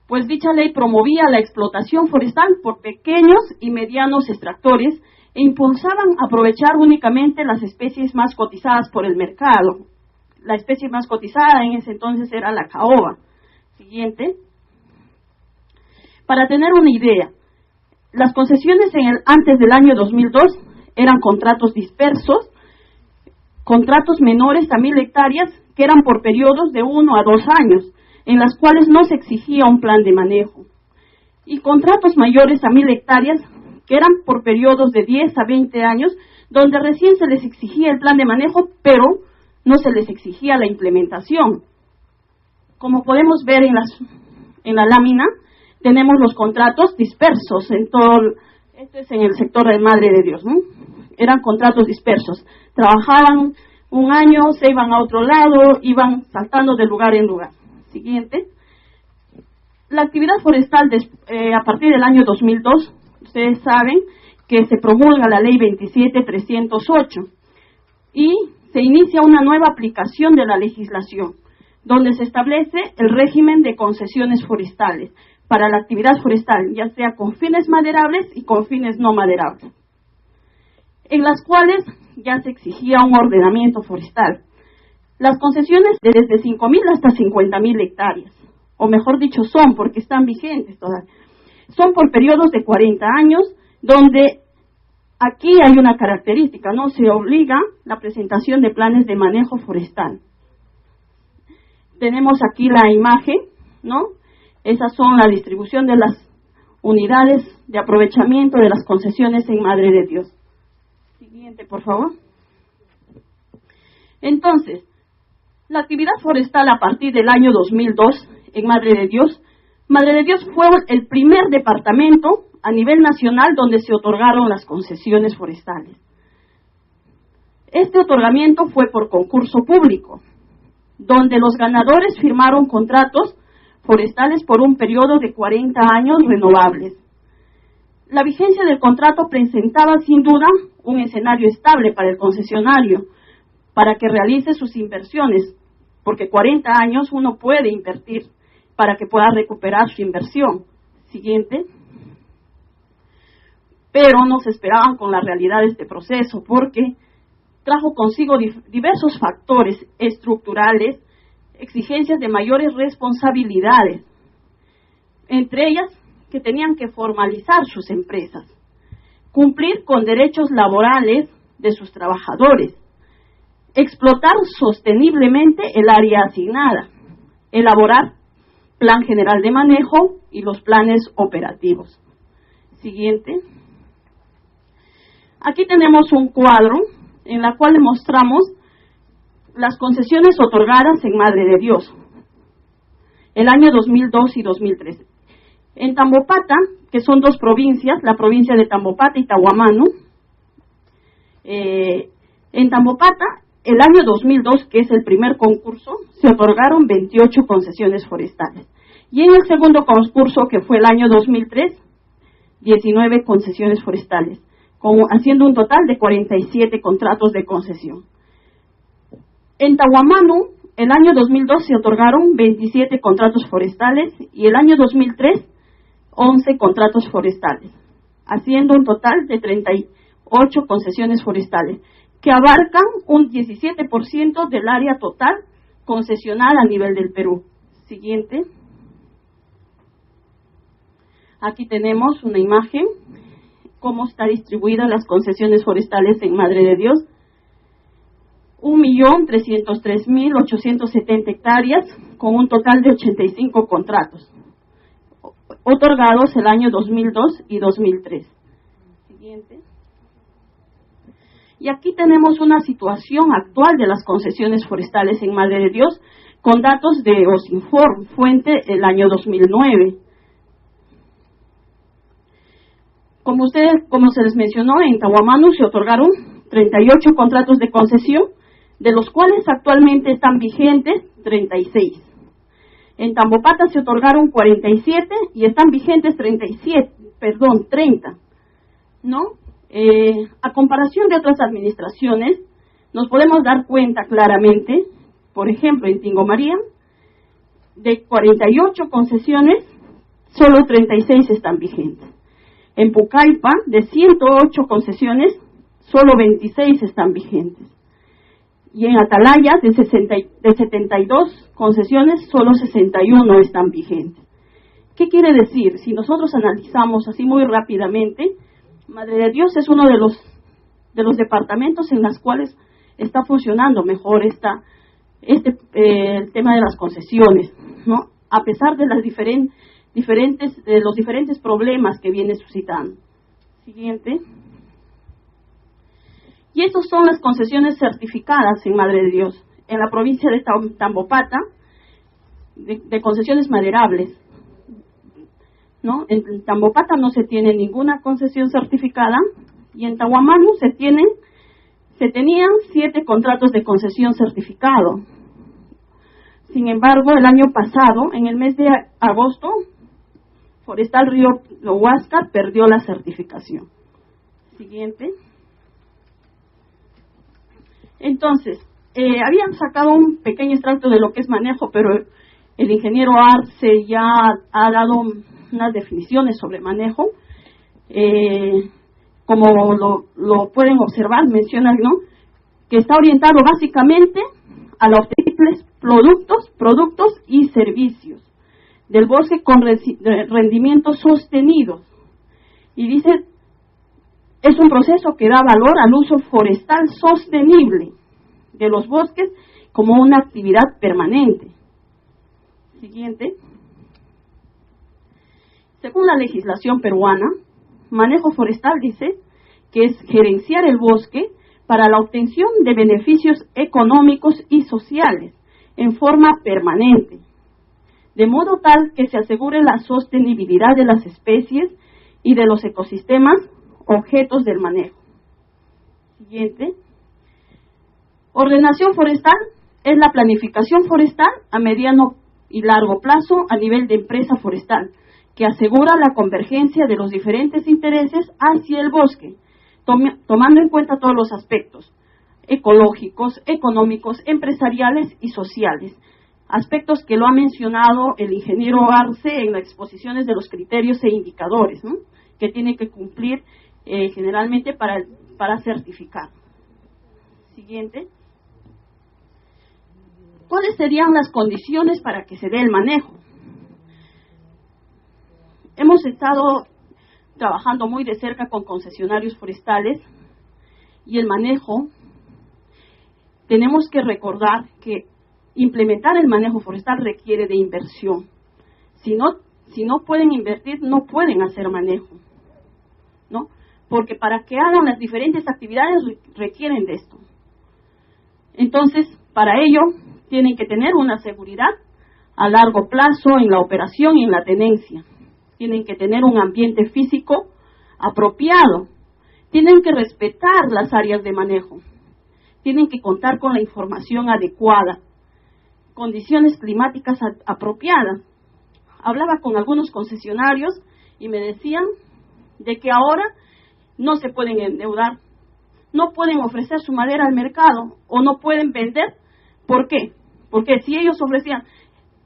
pues dicha ley promovía la explotación forestal por pequeños y medianos extractores e impulsaban aprovechar únicamente las especies más cotizadas por el mercado. La especie más cotizada en ese entonces era la caoba. Siguiente. Para tener una idea, las concesiones antes del año 2002 eran contratos dispersos, contratos menores a 1,000 hectáreas que eran por periodos de 1 a 2 años, en las cuales no se exigía un plan de manejo, y contratos mayores a 1,000 hectáreas que eran por periodos de 10 a 20 años, donde recién se les exigía el plan de manejo, pero no se les exigía la implementación. Como podemos ver en la lámina, tenemos los contratos dispersos en todo, esto es en el sector de Madre de Dios, ¿no? Eran contratos dispersos, trabajaban un año, se iban a otro lado, iban saltando de lugar en lugar. Siguiente. La actividad forestal a partir del año 2002, ustedes saben que se promulga la ley 27.308 y se inicia una nueva aplicación de la legislación, donde se establece el régimen de concesiones forestales para la actividad forestal, ya sea con fines maderables y con fines no maderables, en las cuales ya se exigía un ordenamiento forestal. Las concesiones de desde 5.000 hasta 50.000 hectáreas, o mejor dicho son, porque están vigentes todavía, son por periodos de 40 años, donde aquí hay una característica, ¿no? Se obliga la presentación de planes de manejo forestal. Tenemos aquí la imagen, ¿no? Esas son la distribución de las unidades de aprovechamiento de las concesiones en Madre de Dios. Siguiente, por favor. Entonces, la actividad forestal a partir del año 2002 en Madre de Dios fue el primer departamento a nivel nacional donde se otorgaron las concesiones forestales. Este otorgamiento fue por concurso público, donde los ganadores firmaron contratos forestales por un periodo de 40 años renovables. La vigencia del contrato presentaba sin duda un escenario estable para el concesionario, para que realice sus inversiones, porque 40 años uno puede invertir para que pueda recuperar su inversión. Siguiente. Pero no se esperaban con la realidad de este proceso, porque trajo consigo diversos factores estructurales, exigencias de mayores responsabilidades, entre ellas que tenían que formalizar sus empresas, cumplir con derechos laborales de sus trabajadores, explotar sosteniblemente el área asignada, elaborar plan general de manejo y los planes operativos. Siguiente. Aquí tenemos un cuadro en la cual mostramos las concesiones otorgadas en Madre de Dios, el año 2002 y 2003. En Tambopata, que son dos provincias, la provincia de Tambopata y Tahuamanu, en Tambopata, el año 2002, que es el primer concurso, se otorgaron 28 concesiones forestales. Y en el segundo concurso, que fue el año 2003, 19 concesiones forestales, haciendo un total de 47 contratos de concesión. En Tahuamanu, el año 2002 se otorgaron 27 contratos forestales y el año 2003, 11 contratos forestales, haciendo un total de 38 concesiones forestales, que abarcan un 17% del área total concesional a nivel del Perú. Siguiente. Aquí tenemos una imagen, cómo está distribuidas las concesiones forestales en Madre de Dios. 1.303.870 hectáreas, con un total de 85 contratos, otorgados el año 2002 y 2003. Siguiente. Y aquí tenemos una situación actual de las concesiones forestales en Madre de Dios, con datos de Osinform, fuente el año 2009. Como se les mencionó, en Tahuamanu se otorgaron 38 contratos de concesión, de los cuales actualmente están vigentes 36. En Tambopata se otorgaron 47 y están vigentes 30, ¿no? A comparación de otras administraciones, nos podemos dar cuenta claramente, por ejemplo, en Tingomaría, de 48 concesiones, solo 36 están vigentes. En Pucallpa, de 108 concesiones, solo 26 están vigentes. Y en Atalaya, de 72 concesiones, solo 61 están vigentes. ¿Qué quiere decir? Si nosotros analizamos así muy rápidamente, Madre de Dios es uno de los departamentos en los cuales está funcionando mejor el tema de las concesiones, ¿no? A pesar de las los diferentes problemas que viene suscitando. Siguiente. Y estas son las concesiones certificadas en Madre de Dios, en la provincia de Tambopata, de concesiones maderables, ¿no? En Tambopata no se tiene ninguna concesión certificada, y en Tahuamanu se tenían 7 contratos de concesión certificado. Sin embargo, el año pasado, en el mes de agosto, Forestal Río Huáscar perdió la certificación. Siguiente. Entonces, habían sacado un pequeño extracto de lo que es manejo, pero el ingeniero Arce ya ha dado unas definiciones sobre manejo. como lo pueden observar, menciona, ¿no?, que está orientado básicamente a los múltiples productos y servicios del bosque con rendimientos sostenidos. Y dice, es un proceso que da valor al uso forestal sostenible de los bosques como una actividad permanente. Siguiente. Según la legislación peruana, manejo forestal dice que es gerenciar el bosque para la obtención de beneficios económicos y sociales en forma permanente, de modo tal que se asegure la sostenibilidad de las especies y de los ecosistemas objetos del manejo. Siguiente. Ordenación forestal es la planificación forestal a mediano y largo plazo a nivel de empresa forestal, que asegura la convergencia de los diferentes intereses hacia el bosque, tomando en cuenta todos los aspectos ecológicos, económicos, empresariales y sociales, aspectos que lo ha mencionado el ingeniero Arce en las exposiciones de los criterios e indicadores, ¿no?, que tiene que cumplir generalmente para certificar. Siguiente. ¿Cuáles serían las condiciones para que se dé el manejo? Hemos estado trabajando muy de cerca con concesionarios forestales y el manejo, tenemos que recordar que implementar el manejo forestal requiere de inversión. Si no pueden invertir, no pueden hacer manejo, ¿no? Porque para que hagan las diferentes actividades requieren de esto. Entonces, para ello, tienen que tener una seguridad a largo plazo en la operación y en la tenencia. Tienen que tener un ambiente físico apropiado. Tienen que respetar las áreas de manejo. Tienen que contar con la información adecuada. Condiciones climáticas apropiadas. Hablaba con algunos concesionarios y me decían de que ahora no se pueden endeudar, no pueden ofrecer su madera al mercado o no pueden vender. ¿Por qué? Porque si ellos ofrecían,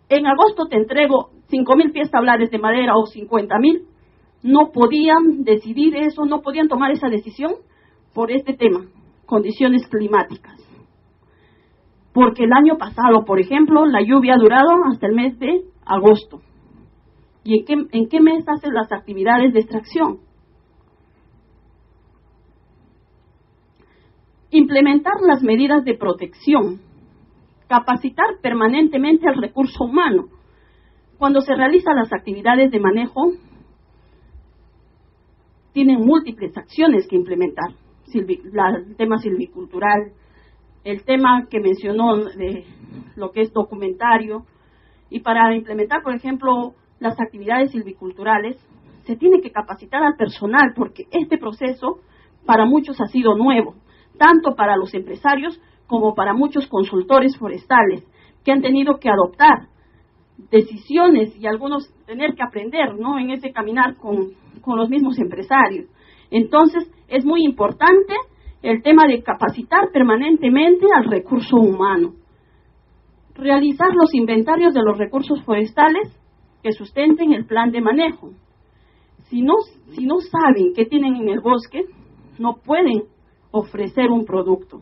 en agosto te entrego 5,000 pies tablares de madera o 50,000, no podían decidir eso, no podían tomar esa decisión por este tema, condiciones climáticas. Porque el año pasado, por ejemplo, la lluvia ha durado hasta el mes de agosto. ¿Y en qué mes hacen las actividades de extracción? Implementar las medidas de protección, capacitar permanentemente al recurso humano. Cuando se realizan las actividades de manejo, tienen múltiples acciones que implementar. El tema silvicultural, el tema que mencionó de lo que es documentario, y para implementar, por ejemplo, las actividades silviculturales, se tiene que capacitar al personal, porque este proceso para muchos ha sido nuevo, tanto para los empresarios como para muchos consultores forestales, que han tenido que adoptar decisiones y algunos tener que aprender, ¿no?, en ese caminar con los mismos empresarios. Entonces, es muy importante el tema de capacitar permanentemente al recurso humano. Realizar los inventarios de los recursos forestales que sustenten el plan de manejo. Si no saben qué tienen en el bosque, no pueden ofrecer un producto.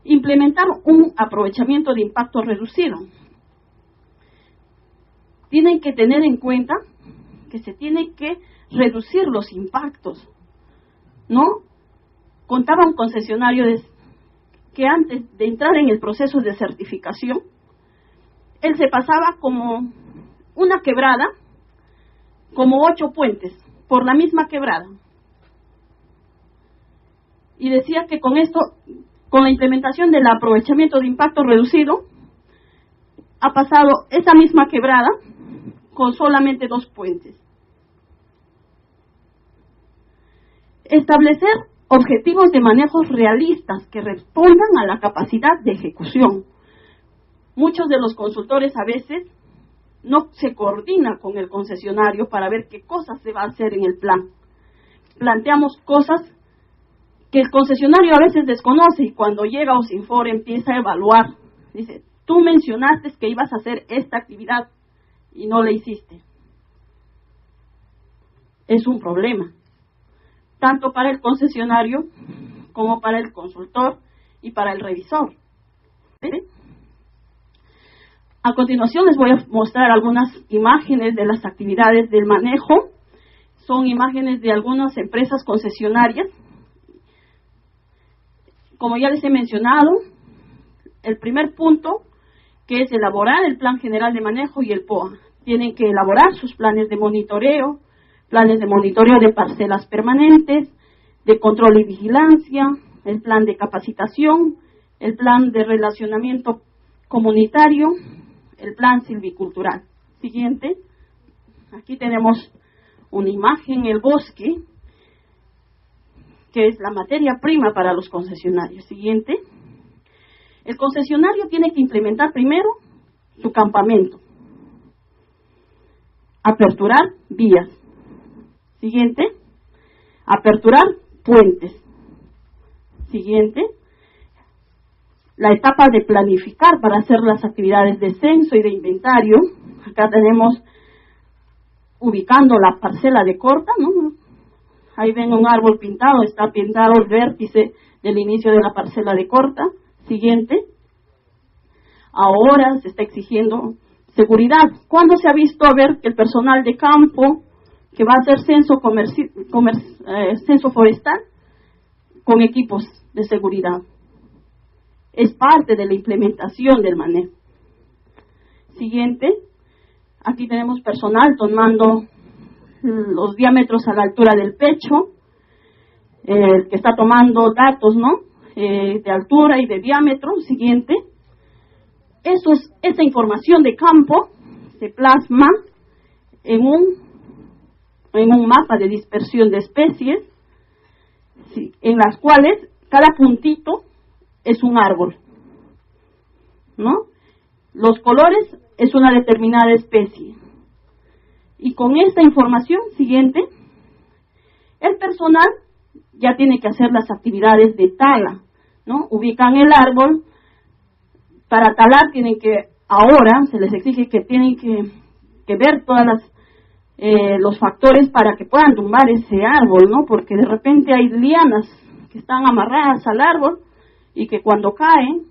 Implementar un aprovechamiento de impacto reducido. Tienen que tener en cuenta que se tiene que reducir los impactos, ¿no? Contaba un concesionario que antes de entrar en el proceso de certificación, él se pasaba como una quebrada, como 8 puentes por la misma quebrada. Y decía que con esto, con la implementación del aprovechamiento de impacto reducido, ha pasado esa misma quebrada con solamente 2 puentes. Establecer objetivos de manejos realistas que respondan a la capacidad de ejecución. Muchos de los consultores a veces no se coordinan con el concesionario para ver qué cosas se va a hacer en el plan. Planteamos cosas que el concesionario a veces desconoce y cuando llega OSINFOR empieza a evaluar. Dice, tú mencionaste que ibas a hacer esta actividad y no la hiciste. Es un problema. tanto para el concesionario como para el consultor y para el revisor. ¿Sí? A continuación les voy a mostrar algunas imágenes de las actividades del manejo. Son imágenes de algunas empresas concesionarias. Como ya les he mencionado, el primer punto, que es elaborar el Plan General de Manejo y el POA. Tienen que elaborar sus planes de monitoreo de parcelas permanentes, de control y vigilancia, el plan de capacitación, el plan de relacionamiento comunitario, el plan silvicultural. Siguiente. Aquí tenemos una imagen, el bosque, que es la materia prima para los concesionarios. Siguiente. El concesionario tiene que implementar primero su campamento. Aperturar vías. Siguiente. Aperturar puentes. Siguiente. La etapa de planificar para hacer las actividades de censo y de inventario. Acá tenemos ubicando la parcela de corta, ¿no? Ahí ven un árbol pintado, está pintado el vértice del inicio de la parcela de corta. Siguiente. Ahora se está exigiendo seguridad. ¿Cuándo se ha visto a ver que el personal de campo que va a hacer censo forestal con equipos de seguridad? Es parte de la implementación del manejo. Siguiente. Aquí tenemos personal tomando los diámetros a la altura del pecho, que está tomando datos, ¿no? De altura y de diámetro. Siguiente. Esa información de campo se plasma en un mapa de dispersión de especies, ¿sí?, en las cuales cada puntito es un árbol, ¿no? Los colores es una determinada especie. Y con esta información, siguiente, el personal ya tiene que hacer las actividades de tala, ¿no? Ubican el árbol. Para talar ahora se les exige que tienen que ver todas los factores para que puedan tumbar ese árbol, ¿no? Porque de repente hay lianas que están amarradas al árbol y que cuando caen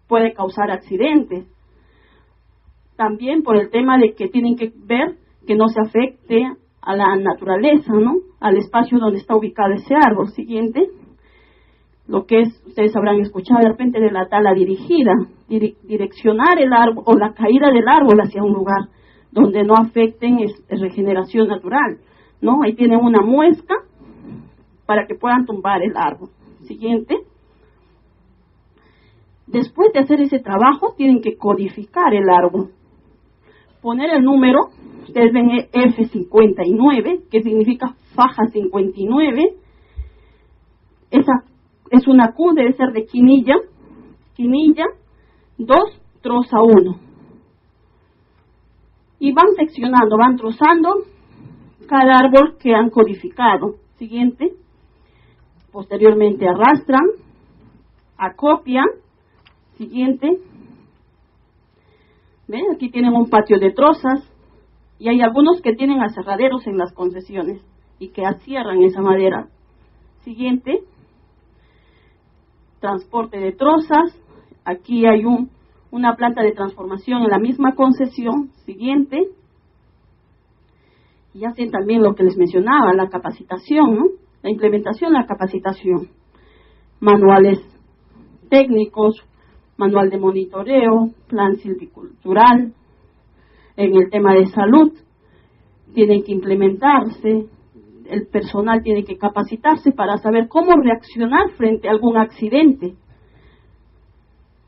puede causar accidentes. También por el tema de que tienen que ver que no se afecte a la naturaleza, ¿no? Al espacio donde está ubicado ese árbol. Siguiente. Lo que es, ustedes habrán escuchado de repente de la tala dirigida, direccionar el árbol o la caída del árbol hacia un lugar donde no afecten regeneración natural, ¿no? Ahí tienen una muesca para que puedan tumbar el árbol. Siguiente. Después de hacer ese trabajo, tienen que codificar el árbol. Poner el número, ustedes ven F59, que significa faja 59. Esa es una Q, debe ser de quinilla 2, troza 1. Y van seccionando, van trozando cada árbol que han codificado. Siguiente. Posteriormente arrastran, acopian. Siguiente. ¿Ven? Aquí tienen un patio de trozas y hay algunos que tienen aserraderos en las concesiones y que acierran esa madera. Siguiente. Transporte de trozas. Aquí hay una planta de transformación en la misma concesión. Siguiente. Y hacen también lo que les mencionaba, la capacitación, ¿no? La implementación, la capacitación. Manuales técnicos, manual de monitoreo, plan silvicultural. En el tema de salud, tienen que implementarse. El personal tiene que capacitarse para saber cómo reaccionar frente a algún accidente.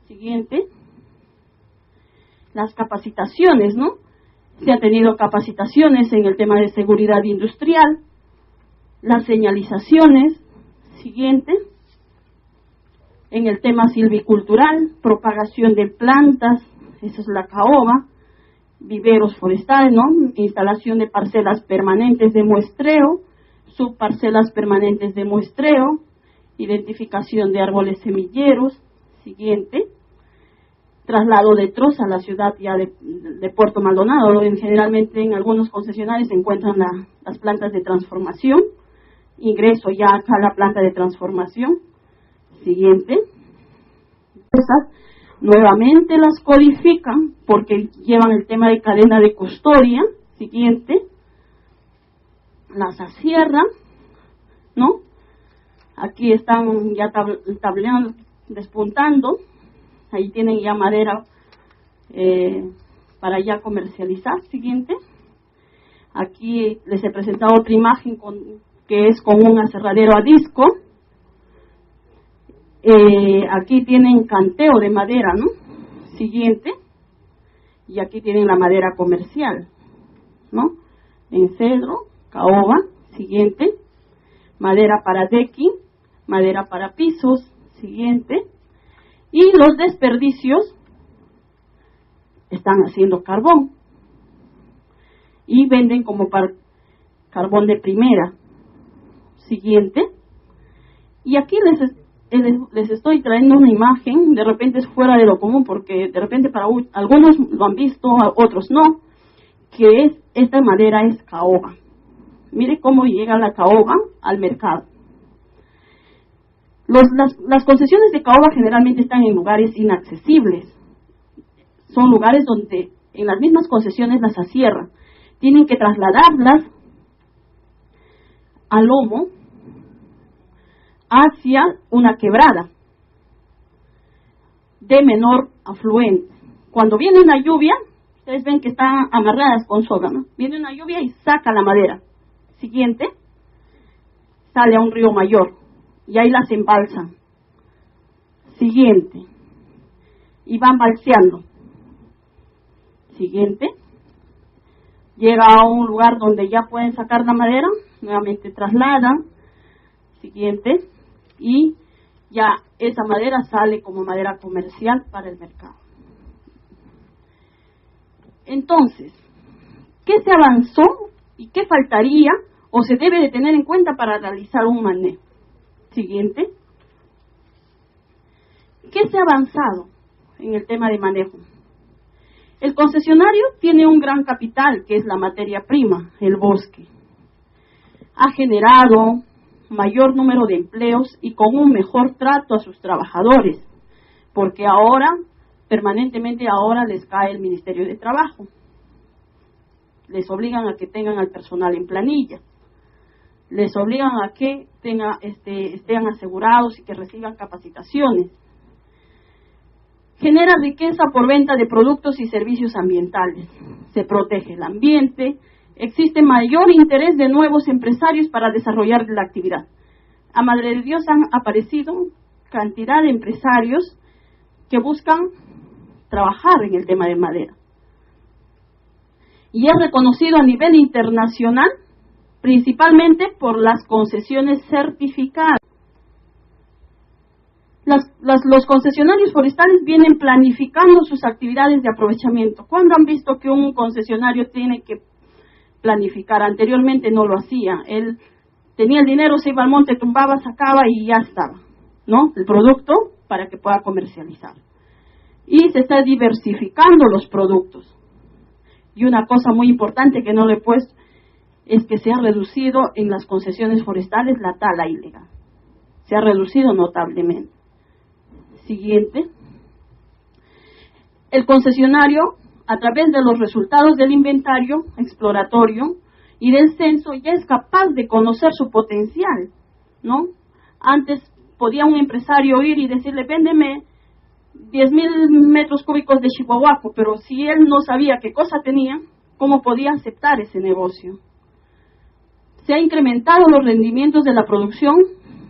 Siguiente. Las capacitaciones, ¿no? Se han tenido capacitaciones en el tema de seguridad industrial, las señalizaciones. Siguiente. En el tema silvicultural, propagación de plantas, esa es la caoba, viveros forestales, ¿no? Instalación de parcelas permanentes de muestreo, subparcelas permanentes de muestreo, identificación de árboles semilleros. Siguiente. Traslado de troza a la ciudad ya de Puerto Maldonado, donde generalmente en algunos concesionarios se encuentran las plantas de transformación. ingreso ya acá a la planta de transformación. Siguiente. Esas nuevamente las codifican porque llevan el tema de cadena de custodia. Siguiente. Las acierran, ¿no? Aquí están ya tableando, despuntando. Ahí tienen ya madera para ya comercializar. Siguiente. Aquí les he presentado otra imagen que es con un aserradero a disco. Aquí tienen canteo de madera, ¿no? Siguiente. Y aquí tienen la madera comercial, ¿no? En cedro, caoba. Siguiente. Madera para decking, madera para pisos. Siguiente. Y los desperdicios están haciendo carbón y venden como carbón de primera. Siguiente. Y aquí les estoy trayendo una imagen, de repente es fuera de lo común, porque de repente para algunos lo han visto, otros no, que esta madera es caoba. Mire cómo llega la caoba al mercado. Las concesiones de caoba generalmente están en lugares inaccesibles. Son lugares donde en las mismas concesiones las acierran. Tienen que trasladarlas a lomo hacia una quebrada de menor afluente. Cuando viene una lluvia, ustedes ven que están amarradas con soga, ¿no? Viene una lluvia y saca la madera. Siguiente, sale a un río mayor y ahí las embalsan. Siguiente, y van balseando. Siguiente, llega a un lugar donde ya pueden sacar la madera, nuevamente trasladan. Siguiente, y ya esa madera sale como madera comercial para el mercado. Entonces, ¿qué se avanzó y qué faltaría o se debe de tener en cuenta para realizar un manejo? Siguiente. ¿Qué se ha avanzado en el tema de manejo? El concesionario tiene un gran capital, que es la materia prima, el bosque. Ha generado mayor número de empleos y con un mejor trato a sus trabajadores, porque permanentemente les cae el Ministerio de Trabajo. Les obligan a que tengan al personal en planilla. Les obligan a que estén asegurados y que reciban capacitaciones. Genera riqueza por venta de productos y servicios ambientales. Se protege el ambiente. Existe mayor interés de nuevos empresarios para desarrollar la actividad. A Madre de Dios han aparecido cantidad de empresarios que buscan trabajar en el tema de madera. Y es reconocido a nivel internacional, principalmente por las concesiones certificadas. Los concesionarios forestales vienen planificando sus actividades de aprovechamiento. ¿Cuándo han visto que un concesionario tiene que planificar? Anteriormente no lo hacía. Él tenía el dinero, se iba al monte, tumbaba, sacaba y ya estaba, ¿no? El producto para que pueda comercializar. Y se está diversificando los productos. Y una cosa muy importante que no le he puesto es que se ha reducido en las concesiones forestales la tala ilegal. Se ha reducido notablemente. Siguiente. El concesionario, a través de los resultados del inventario exploratorio y del censo, ya es capaz de conocer su potencial, ¿no? Antes podía un empresario ir y decirle, véndeme 10,000 metros cúbicos de chihuahuaco, pero si él no sabía qué cosa tenía, ¿cómo podía aceptar ese negocio? Se ha incrementado los rendimientos de la producción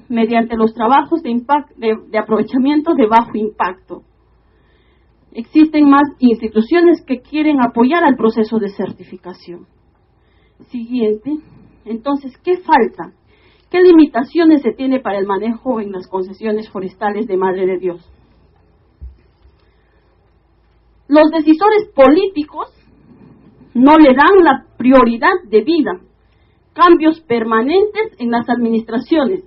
mediante los trabajos de aprovechamiento de bajo impacto. Existen más instituciones que quieren apoyar al proceso de certificación. Siguiente. Entonces, ¿qué falta? ¿Qué limitaciones se tiene para el manejo en las concesiones forestales de Madre de Dios? Los decisores políticos no le dan la prioridad debida. Cambios permanentes en las administraciones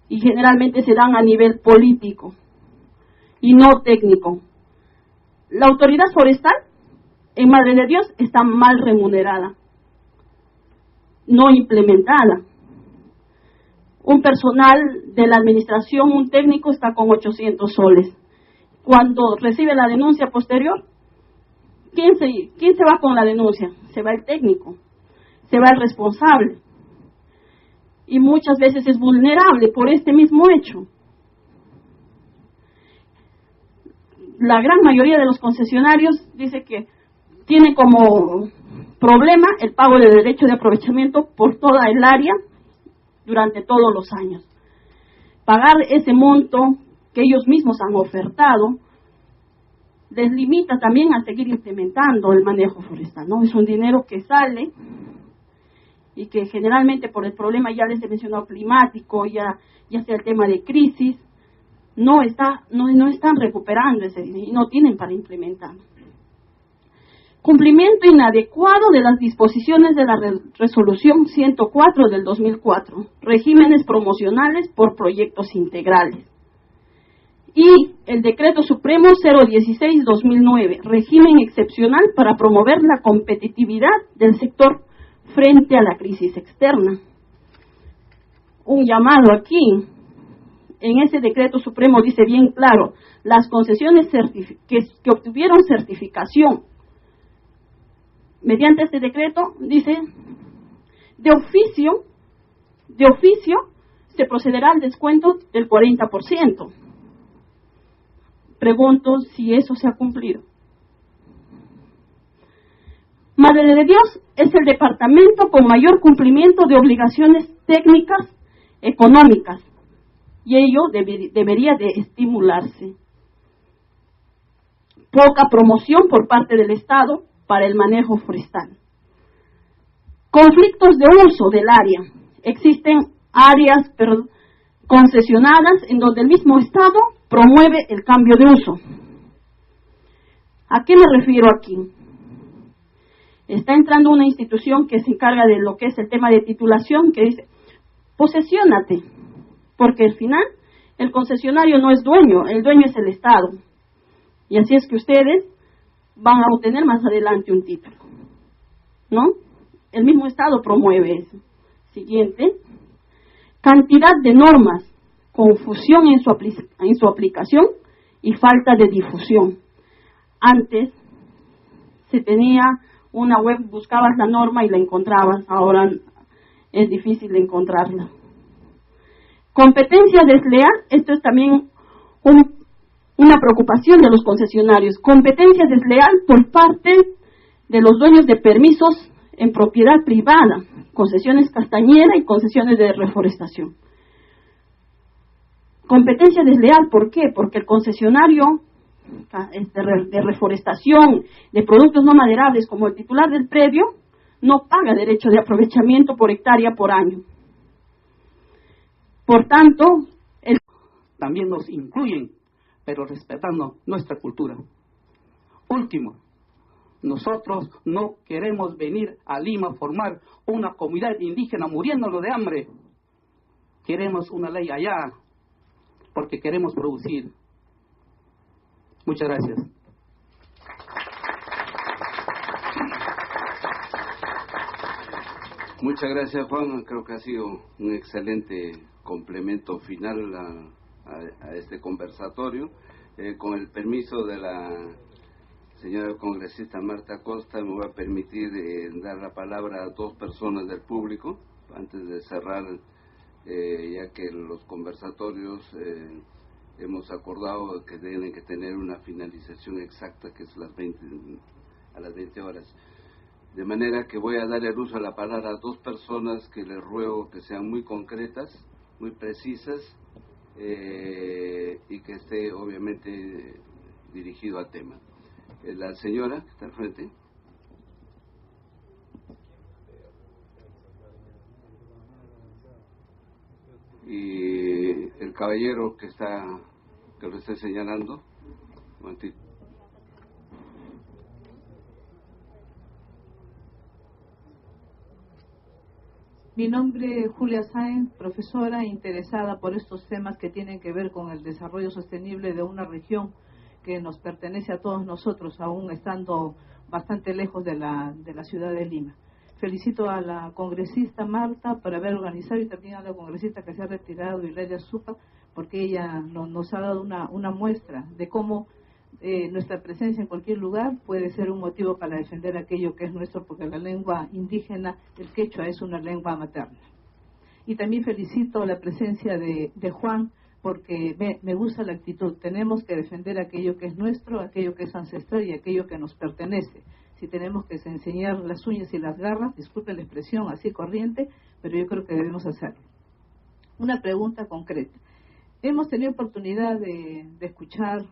y generalmente se dan a nivel político y no técnico. La autoridad forestal en Madre de Dios está mal remunerada, no implementada. un personal de la administración, un técnico, está con 800 soles. Cuando recibe la denuncia posterior, ¿quién se va con la denuncia? Se va el técnico, se va el responsable. Y muchas veces es vulnerable por este mismo hecho. La gran mayoría de los concesionarios dice que tiene como problema el pago de derecho de aprovechamiento por toda el área durante todos los años. Pagar ese monto que ellos mismos han ofertado les limita también a seguir implementando el manejo forestal, ¿no? Es un dinero que sale y que generalmente por el problema, ya les he mencionado, climático, ya sea el tema de crisis, no están recuperando ese dinero y no tienen para implementar. Cumplimiento inadecuado de las disposiciones de la resolución 104 del 2004, regímenes promocionales por proyectos integrales. Y el decreto supremo 016-2009, régimen excepcional para promover la competitividad del sector frente a la crisis externa. Un llamado aquí, en ese decreto supremo dice bien claro, las concesiones que obtuvieron certificación mediante este decreto, dice, de oficio se procederá al descuento del 40%. Pregunto si eso se ha cumplido. Madre de Dios es el departamento con mayor cumplimiento de obligaciones técnicas económicas y ello debería de estimularse. Poca promoción por parte del Estado para el manejo forestal. Conflictos de uso del área. Existen áreas concesionadas en donde el mismo Estado promueve el cambio de uso. ¿A qué me refiero aquí? Está entrando una institución que se encarga de lo que es el tema de titulación, que dice, posesiónate, porque al final el concesionario no es dueño, el dueño es el Estado. Y así es que ustedes van a obtener más adelante un título, ¿no? El mismo Estado promueve eso. Siguiente, cantidad de normas, confusión en su aplicación y falta de difusión. Antes se tenía una web, buscabas la norma y la encontrabas, ahora es difícil encontrarla. Competencia desleal, esto es también una preocupación de los concesionarios. Competencia desleal por parte de los dueños de permisos en propiedad privada, concesiones castañera y concesiones de reforestación. Competencia desleal, ¿por qué? Porque el concesionario de reforestación, de productos no maderables, como el titular del predio, no paga derecho de aprovechamiento por hectárea por año. Por tanto, también nos incluyen, pero respetando nuestra cultura. Último, nosotros no queremos venir a Lima a formar una comunidad indígena muriéndonos de hambre. Queremos una ley allá, porque queremos producir. Muchas gracias. Muchas gracias, Juan. Creo que ha sido un excelente complemento final a este conversatorio. Con el permiso de la señora congresista Marta Costa, me voy a permitir dar la palabra a dos personas del público antes de cerrar, ya que los conversatorios hemos acordado que tienen que tener una finalización exacta, que es a las 20 horas. De manera que voy a dar el uso de la palabra a dos personas que les ruego que sean muy concretas, muy precisas, y que esté obviamente dirigido al tema. La señora que está al frente. Y el caballero que lo está señalando. Un momentito. Mi nombre es Julia Sáenz, profesora interesada por estos temas que tienen que ver con el desarrollo sostenible de una región que nos pertenece a todos nosotros, aún estando bastante lejos de la ciudad de Lima. Felicito a la congresista Marta por haber organizado y también a la congresista que se ha retirado, Hilaria Zupa, porque ella nos ha dado una muestra de cómo nuestra presencia en cualquier lugar puede ser un motivo para defender aquello que es nuestro, porque la lengua indígena, el quechua, es una lengua materna. Y también felicito la presencia de Juan, porque me gusta la actitud. Tenemos que defender aquello que es nuestro, aquello que es ancestral y aquello que nos pertenece. Si tenemos que enseñar las uñas y las garras, disculpen la expresión así corriente, pero yo creo que debemos hacerlo. Una pregunta concreta. Hemos tenido oportunidad de escuchar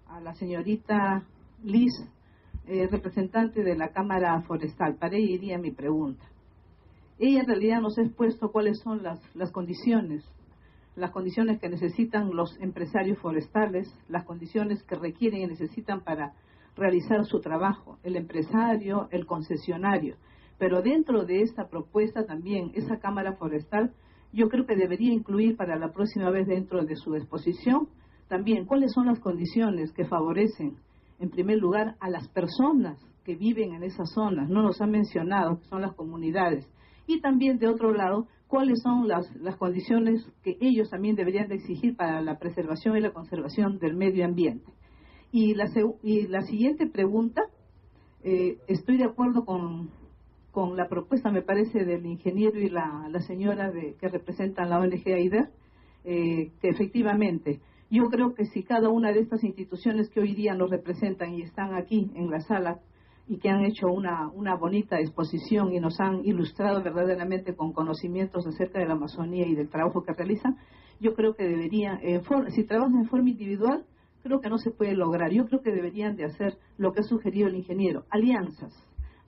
a la señorita Liz, representante de la Cámara Forestal. Para ella iría mi pregunta. Ella en realidad nos ha expuesto cuáles son las condiciones que necesitan los empresarios forestales, las condiciones que requieren y necesitan para realizar su trabajo, el empresario, el concesionario. Pero dentro de esta propuesta también, esa Cámara Forestal, yo creo que debería incluir para la próxima vez dentro de su exposición también cuáles son las condiciones que favorecen, en primer lugar, a las personas que viven en esas zonas. No nos han mencionado, que son las comunidades. Y también, de otro lado, cuáles son las condiciones que ellos también deberían de exigir para la preservación y la conservación del medio ambiente. Y la siguiente pregunta, estoy de acuerdo con la propuesta, me parece, del ingeniero y la señora que representan la ONG AIDER, que efectivamente, yo creo que si cada una de estas instituciones que hoy día nos representan y están aquí en la sala, y que han hecho una bonita exposición y nos han ilustrado verdaderamente con conocimientos acerca de la Amazonía y del trabajo que realizan, yo creo que deberían, si trabajan en forma individual, creo que no se puede lograr. Yo creo que deberían de hacer lo que ha sugerido el ingeniero, alianzas.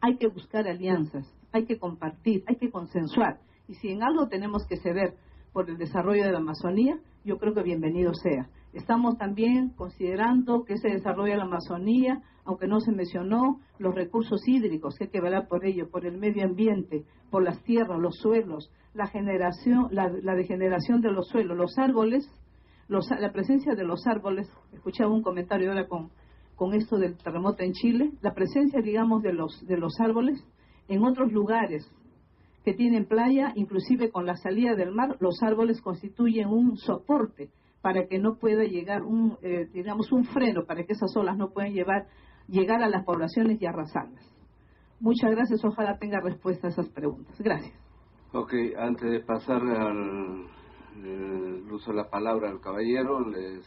Hay que buscar alianzas, hay que compartir, hay que consensuar. Y si en algo tenemos que ceder por el desarrollo de la Amazonía, yo creo que bienvenido sea. Estamos también considerando que ese desarrollo de la Amazonía, aunque no se mencionó, los recursos hídricos, que hay que velar por ello, por el medio ambiente, por las tierras, los suelos, la degeneración de los suelos, los árboles, la presencia de los árboles. Escuchaba un comentario ahora con esto del terremoto en Chile, la presencia, digamos, de los árboles en otros lugares que tienen playa, inclusive con la salida del mar, los árboles constituyen un soporte para que no pueda llegar un freno, para que esas olas no puedan llegar a las poblaciones y arrasarlas. Muchas gracias, ojalá tenga respuesta a esas preguntas. Gracias. Ok, antes de pasar al uso de la palabra al caballero, les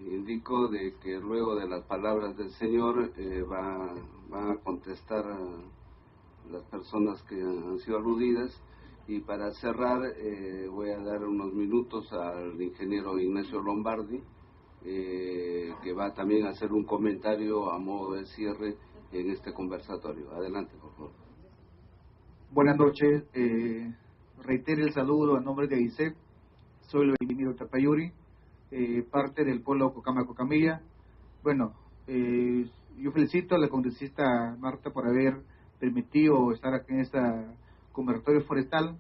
indico de que luego de las palabras del señor van a contestar a las personas que han sido aludidas, y para cerrar voy a dar unos minutos al ingeniero Ignacio Lombardi, que va también a hacer un comentario a modo de cierre en este conversatorio. Adelante, por favor. Buenas noches, reitero el saludo a nombre de AICEP. Soy el ingeniero Tapayuri, parte del pueblo Cocama-Cocamilla. Bueno, yo felicito a la congresista Marta por haber permitido estar aquí en esta conversatorio forestal,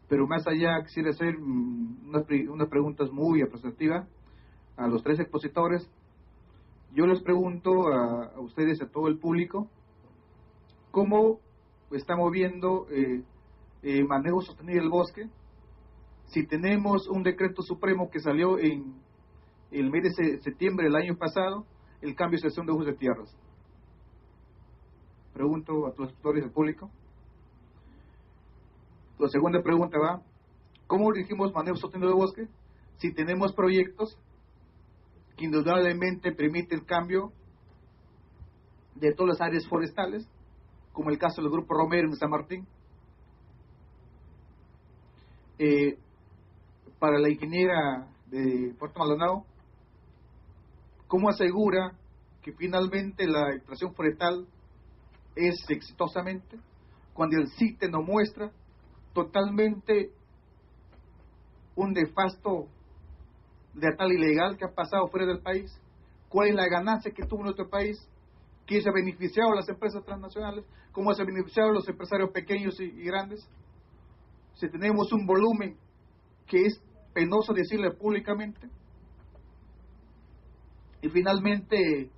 pero más allá quisiera hacer unas preguntas muy aproximativas a los tres expositores. Yo les pregunto a ustedes, a todo el público, ¿cómo estamos viendo manejo sostenible del bosque? Si tenemos un decreto supremo que salió en el mes de septiembre del año pasado, el cambio de cesión de usos de tierras. Pregunto a todos los expositores del público. La segunda pregunta va, ¿cómo dirigimos manejo sostenible del bosque? Si tenemos proyectos que indudablemente permiten el cambio de todas las áreas forestales, como el caso del Grupo Romero en San Martín. Para la ingeniera de Puerto Maldonado, ¿cómo asegura que finalmente la extracción forestal es exitosamente cuando el CITE nos muestra totalmente un nefasto de tal ilegal que ha pasado fuera del país? ¿Cuál es la ganancia que tuvo nuestro país? ¿Quién se ha beneficiado a las empresas transnacionales? ¿Cómo se ha beneficiado a los empresarios pequeños y grandes? Si tenemos un volumen que es penoso decirle públicamente. Y finalmente,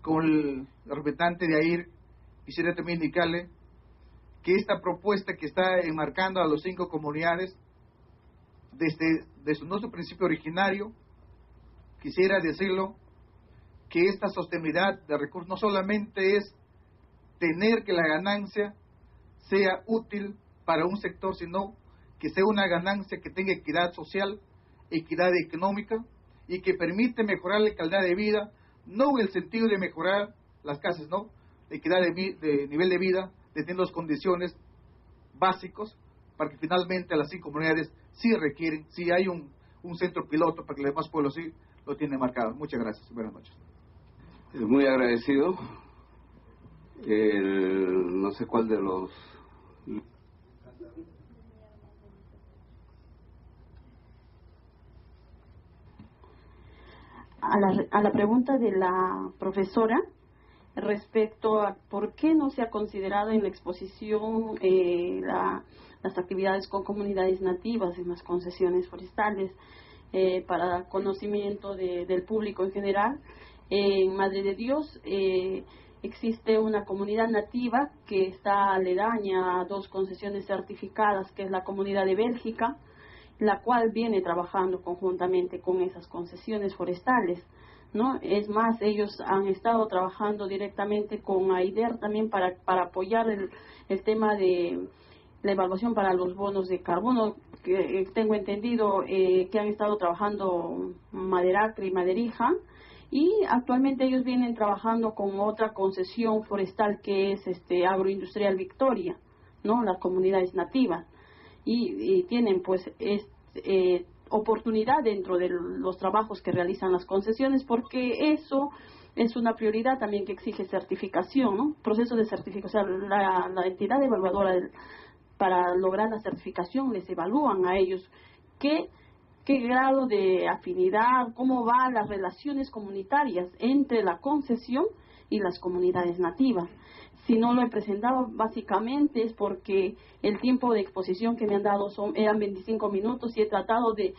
con el representante de AIR, quisiera también indicarle que esta propuesta que está enmarcando a los 5 comunidades, desde nuestro principio originario, quisiera decirlo, que esta sostenibilidad de recursos no solamente es tener que la ganancia sea útil para un sector, sino que sea una ganancia que tenga equidad social, equidad económica, y que permite mejorar la calidad de vida, no en el sentido de mejorar las casas, no, equidad de nivel de vida, de tener las condiciones básicos, para que finalmente las 5 comunidades sí requieren, sí hay un centro piloto para que los demás pueblos sí lo tienen marcado. Muchas gracias, buenas noches. Muy agradecido. No sé cuál de los... A la pregunta de la profesora respecto a por qué no se ha considerado en la exposición las actividades con comunidades nativas en las concesiones forestales, para conocimiento del público en general. En Madre de Dios existe una comunidad nativa que está aledaña a 2 concesiones certificadas, que es la comunidad de Bélgica, la cual viene trabajando conjuntamente con esas concesiones forestales, ¿no? Es más, ellos han estado trabajando directamente con AIDER también para apoyar el tema de la evaluación para los bonos de carbono, que tengo entendido que han estado trabajando Maderacre y Maderija, y actualmente ellos vienen trabajando con otra concesión forestal que es Agroindustrial Victoria, ¿no? Las comunidades nativas, y tienen pues oportunidad dentro de los trabajos que realizan las concesiones, porque eso es una prioridad también que exige certificación, ¿no? Proceso de certificación, o sea, la entidad evaluadora para lograr la certificación les evalúan a ellos qué grado de afinidad, cómo van las relaciones comunitarias entre la concesión y las comunidades nativas. Si no lo he presentado, básicamente es porque el tiempo de exposición que me han dado eran 25 minutos y he tratado de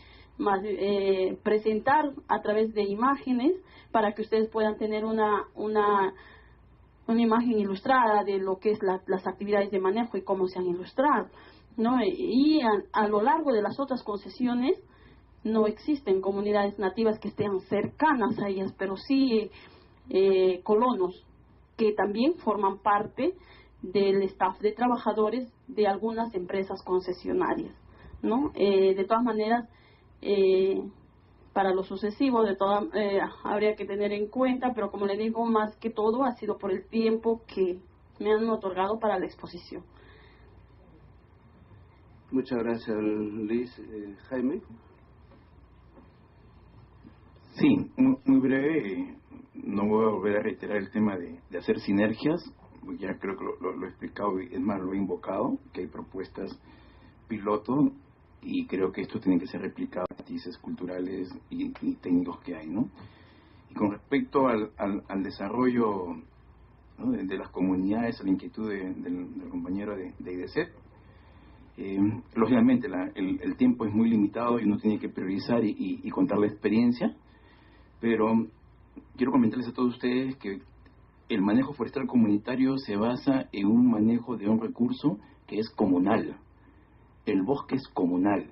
presentar a través de imágenes para que ustedes puedan tener una imagen ilustrada de lo que es las actividades de manejo y cómo se han ilustrado, ¿no? Y a lo largo de las otras concesiones no existen comunidades nativas que estén cercanas a ellas, pero sí colonos que también forman parte del staff de trabajadores de algunas empresas concesionarias, ¿no? De todas maneras, para lo sucesivo habría que tener en cuenta, pero como le digo, más que todo ha sido por el tiempo que me han otorgado para la exposición. Muchas gracias, Liz. Jaime. Sí, muy breve. No voy a volver a reiterar el tema de hacer sinergias. Ya creo que lo he explicado, es más, lo he invocado, que hay propuestas piloto, y creo que esto tiene que ser replicado en matices culturales y técnicos que hay, ¿no? Y con respecto al desarrollo, ¿no?, de las comunidades, a la inquietud del compañero de IDESET, lógicamente el tiempo es muy limitado y uno tiene que priorizar y contar la experiencia, pero quiero comentarles a todos ustedes que el manejo forestal comunitario se basa en un manejo de un recurso que es comunal. El bosque es comunal,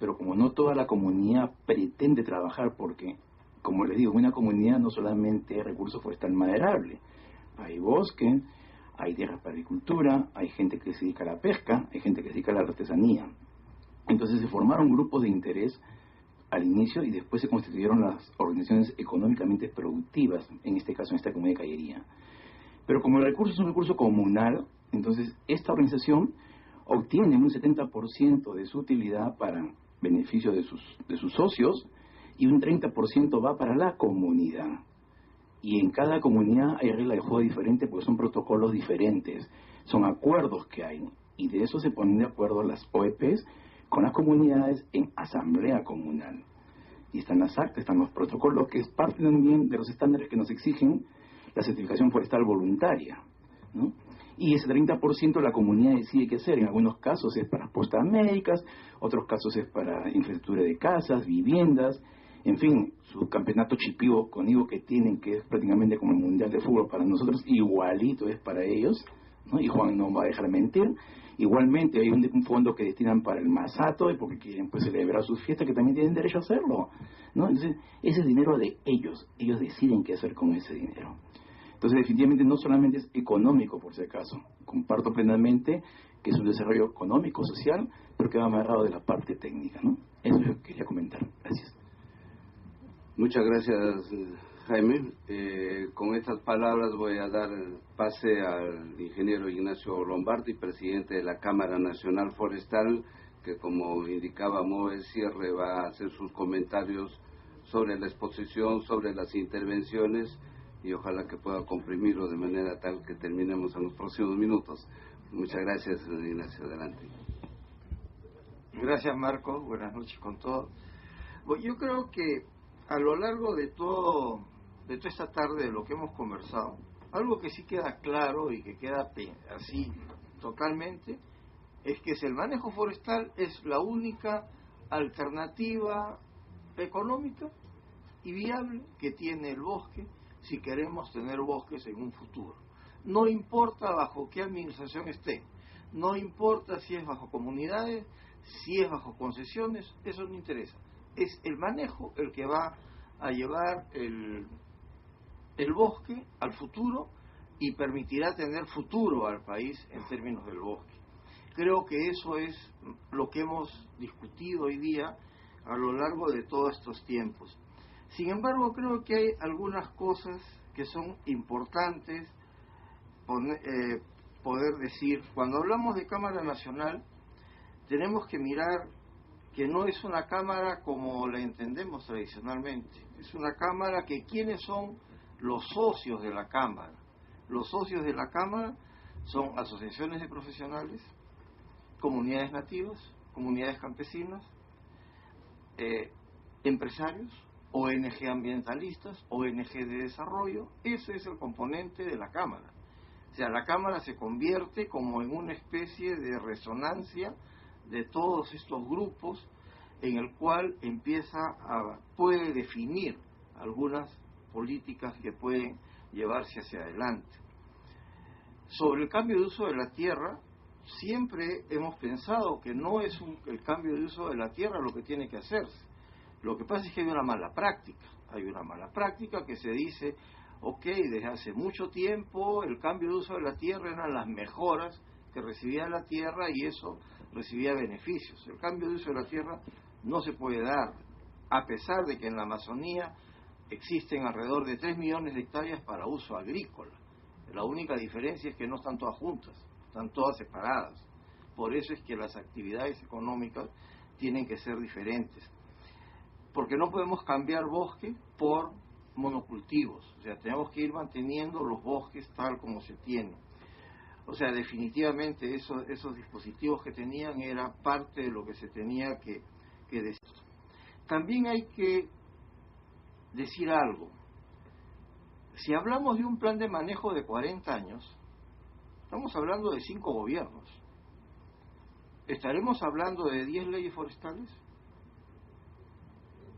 pero como no toda la comunidad pretende trabajar, porque, como les digo, en una comunidad no solamente hay recurso forestal maderable, hay bosque, hay tierras para agricultura, hay gente que se dedica a la pesca, hay gente que se dedica a la artesanía. Entonces se formaron grupos de interés al inicio y después se constituyeron las organizaciones económicamente productivas, en este caso en esta comunidad de Callería. Pero como el recurso es un recurso comunal, entonces esta organización obtiene un 70% de su utilidad para beneficio de sus socios y un 30% va para la comunidad. Y en cada comunidad hay reglas de juego diferentes porque son protocolos diferentes, son acuerdos que hay, y de eso se ponen de acuerdo las OEPs con las comunidades en asamblea comunal. Y están las actas, están los protocolos, que es parte también de los estándares que nos exigen la certificación forestal voluntaria, ¿no? Y ese 30% la comunidad decide qué hacer. En algunos casos es para postas médicas, otros casos es para infraestructura de casas, viviendas, en fin, su campeonato chipivo con Ivo que tienen, que es prácticamente como el mundial de fútbol para nosotros, igualito es para ellos, ¿no? Y Juan no va a dejar de mentir. Igualmente hay un fondo que destinan para el Masato, y porque quieren pues celebrar sus fiestas, que también tienen derecho a hacerlo, ¿no? Entonces, ese es dinero de ellos deciden qué hacer con ese dinero. Entonces, definitivamente no solamente es económico, por si acaso, comparto plenamente que es un desarrollo económico, social, pero que va amarrado de la parte técnica, ¿no? Eso es lo que quería comentar. Gracias. Muchas gracias, Jaime. Con estas palabras voy a dar pase al ingeniero Ignacio Lombardi, presidente de la Cámara Nacional Forestal, que, como indicaba Moe Cierre, va a hacer sus comentarios sobre la exposición, sobre las intervenciones, y ojalá que pueda comprimirlo de manera tal que terminemos en los próximos minutos. Muchas gracias, Ignacio. Adelante. Gracias, Marco. Buenas noches con todos. Yo creo que a lo largo de toda esta tarde, de lo que hemos conversado, algo que sí queda claro y que queda así totalmente, es que el manejo forestal es la única alternativa económica y viable que tiene el bosque si queremos tener bosques en un futuro. No importa bajo qué administración esté, no importa si es bajo comunidades, si es bajo concesiones, eso no interesa. Es el manejo el que va a llevar el bosque al futuro y permitirá tener futuro al país en términos del bosque. Creo que eso es lo que hemos discutido hoy día a lo largo de todos estos tiempos. Sin embargo, creo que hay algunas cosas que son importantes poder decir. Cuando hablamos de Cámara Nacional, tenemos que mirar que no es una cámara como la entendemos tradicionalmente. Es una cámara que, ¿quiénes son los socios de la cámara? Los socios de la cámara son asociaciones de profesionales, comunidades nativas, comunidades campesinas, empresarios, ONG ambientalistas, ONG de desarrollo. Ese es el componente de la cámara. O sea, la cámara se convierte como en una especie de resonancia de todos estos grupos, en el cual puede definir algunas políticas que pueden llevarse hacia adelante. Sobre el cambio de uso de la tierra, siempre hemos pensado que no es el cambio de uso de la tierra lo que tiene que hacerse. Lo que pasa es que hay una mala práctica que se dice, ok, desde hace mucho tiempo el cambio de uso de la tierra eran las mejoras que recibía la tierra y eso recibía beneficios. El cambio de uso de la tierra no se puede dar, a pesar de que en la Amazonía existen alrededor de 3 millones de hectáreas para uso agrícola. La única diferencia es que no están todas juntas, están todas separadas. Por eso es que las actividades económicas tienen que ser diferentes. Porque no podemos cambiar bosque por monocultivos. O sea, tenemos que ir manteniendo los bosques tal como se tienen. O sea, definitivamente esos dispositivos que tenían era parte de lo que se tenía que decir. También hay que decir algo. Si hablamos de un plan de manejo de 40 años, estamos hablando de 5 gobiernos. ¿Estaremos hablando de 10 leyes forestales?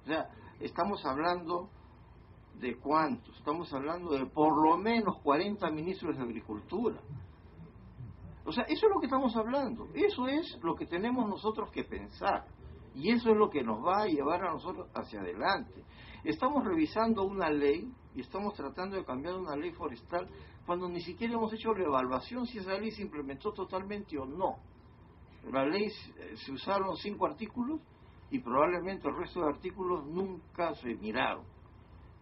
O sea, estamos hablando de ¿cuántos? Estamos hablando de por lo menos 40 ministros de Agricultura. O sea, eso es lo que estamos hablando. Eso es lo que tenemos nosotros que pensar. Y eso es lo que nos va a llevar a nosotros hacia adelante. Estamos revisando una ley y estamos tratando de cambiar una ley forestal cuando ni siquiera hemos hecho la evaluación si esa ley se implementó totalmente o no. La ley se usaron 5 artículos y probablemente el resto de artículos nunca se miraron.